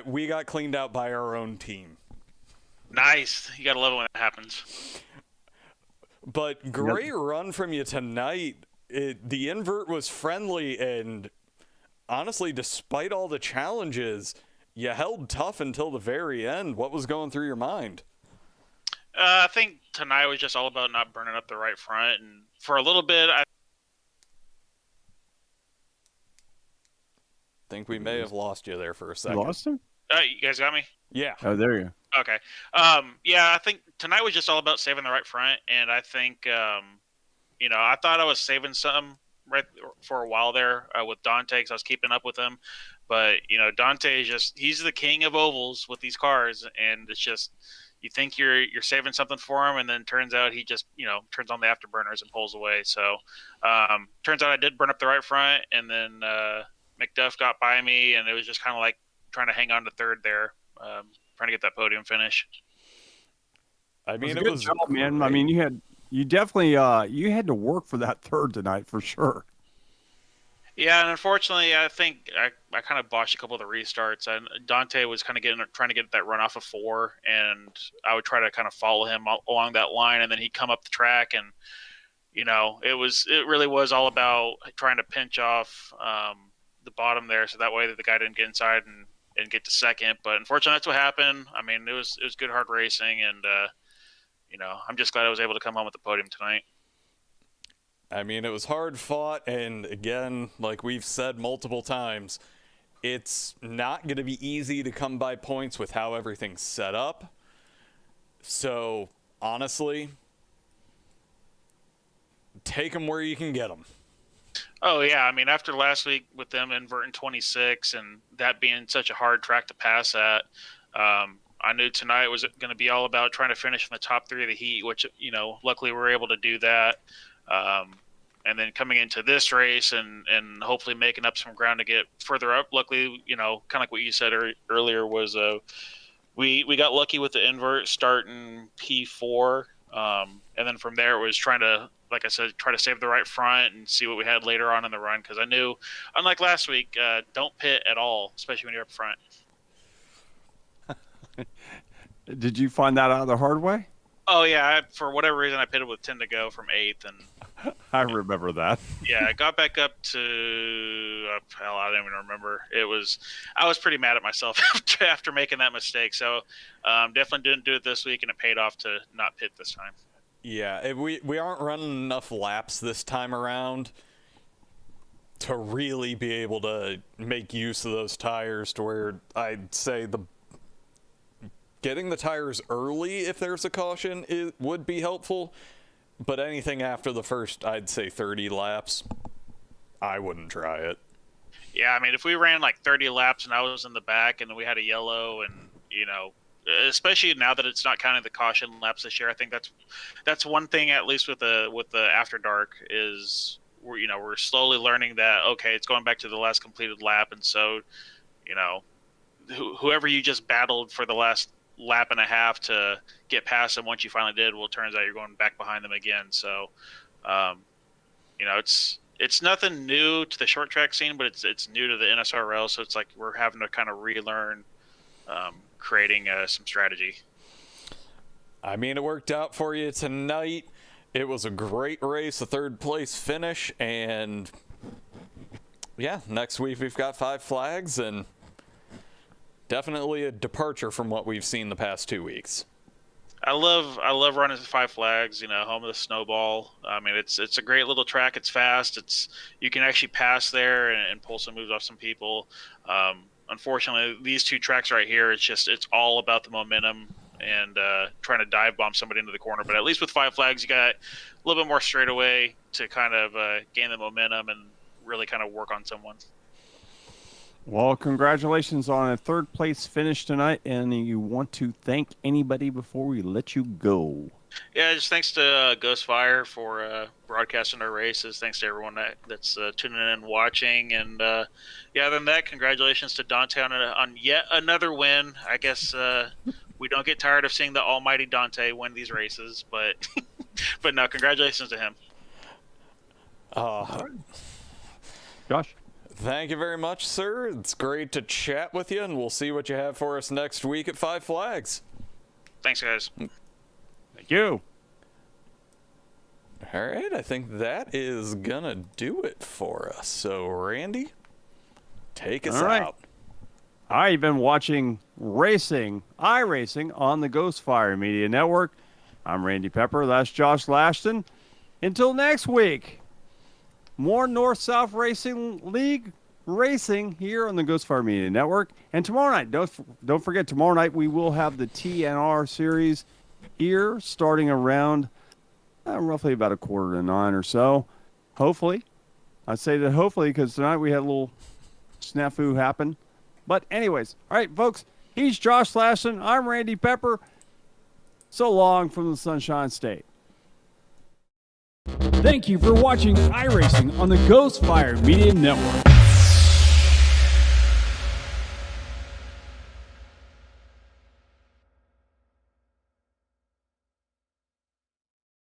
We got cleaned out by our own team. Nice. You gotta love it when that happens. But great run from you tonight. The invert was friendly, and honestly, despite all the challenges, you held tough until the very end. What was going through your mind? I think tonight was just all about not burning up the right front, and for a little bit, I think we may have lost you there for a You second. lost him? you guys got me? Yeah. Oh, there you go. Okay. Yeah, I think tonight was just all about saving the right front, and I think, I thought I was saving some right for a while there with Dante because I was keeping up with him, but Dante is he's the king of ovals with these cars, and it's just you think you're saving something for him, and then turns out he just turns on the afterburners and pulls away. So turns out I did burn up the right front, and then McDuff got by me, and it was just kind of like trying to hang on to third there. Trying to get that podium finish. I mean, It was a good job, man. I mean, you definitely you had to work for that third tonight for sure. Yeah, and unfortunately, I think I kind of botched a couple of the restarts. And Dante was kind of trying to get that run off of 4, and I would try to kind of follow him along that line, and then he'd come up the track, and it really was all about trying to pinch off the bottom there, so that way that the guy didn't get inside and get to second. But unfortunately, that's what happened. I mean, it was good hard racing, and I'm just glad I was able to come home with the podium tonight. I mean, it was hard fought, and again, like we've said multiple times, it's not going to be easy to come by points with how everything's set up. So, honestly, take them where you can get them. Oh, yeah. I mean, after last week with them inverting 26 and that being such a hard track to pass at, I knew tonight was going to be all about trying to finish in the top 3 of the heat, which, luckily we were able to do that. And then coming into this race and hopefully making up some ground to get further up. Luckily, kind of like what you said earlier was we got lucky with the invert starting P4. And then from there it was trying to, like I said, try to save the right front and see what we had later on in the run. Because I knew, unlike last week, don't pit at all, especially when you're up front. Did you find that out the hard way? Oh, yeah. For whatever reason, I pitted with 10 to go from 8th. And I remember that. yeah, I got back up to, hell, I don't even remember. I was pretty mad at myself after making that mistake. So definitely didn't do it this week, and it paid off to not pit this time. Yeah, we aren't running enough laps this time around to really be able to make use of those tires to where I'd say getting the tires early if there's a caution would be helpful, but anything after the first, I'd say 30 laps, I wouldn't try it. Yeah, I mean, if we ran like 30 laps and I was in the back and we had a yellow and, especially now that it's not counting the caution laps this year, I think that's one thing, at least with the After Dark, is we're slowly learning that, okay, it's going back to the last completed lap. And so, whoever you just battled for the last lap and a half to get past them, once you finally did, well, it turns out you're going back behind them again. So, it's nothing new to the short track scene, but it's new to the NSRL. So it's like we're having to kind of relearn creating some strategy. I mean, it worked out for you tonight. It was a great race, a 3rd place finish, and yeah, next week we've got 5 flags, and definitely a departure from what we've seen the past 2 weeks. I love running 5 flags, home of the snowball. I mean, it's a great little track. It's fast. You can actually pass there and pull some moves off some people. Unfortunately, these 2 tracks right here, it's all about the momentum and trying to dive bomb somebody into the corner. But at least with 5 flags, you got a little bit more straightaway to kind of gain the momentum and really kind of work on someone. Well, congratulations on a 3rd place finish tonight, and you want to thank anybody before we let you go? Yeah, just thanks to Ghostfire for broadcasting our races. Thanks to everyone that's tuning in and watching. And yeah, other than that, congratulations to Dante on yet another win. I guess we don't get tired of seeing the almighty Dante win these races, but but no, congratulations to him. Josh? Thank you very much, sir. It's great to chat with you, and we'll see what you have for us next week at Five Flags. Thanks, guys. Thank you. All right, I think that is gonna do it for us. So, Randy, take us All right. out. I've been watching iRacing on the Ghostfire Media Network. I'm Randy Pepper. That's Josh Lashton. Until next week, more North-South Racing League racing here on the Ghostfire Media Network. And tomorrow night, don't forget, tomorrow night we will have the TNR series here starting around roughly about 8:45 or so. Hopefully. I say that hopefully because tonight we had a little snafu happen. But anyways, all right, folks, he's Josh Lashton. I'm Randy Pepper. So long from the Sunshine State. Thank you for watching iRacing on the Ghostfire Media Network.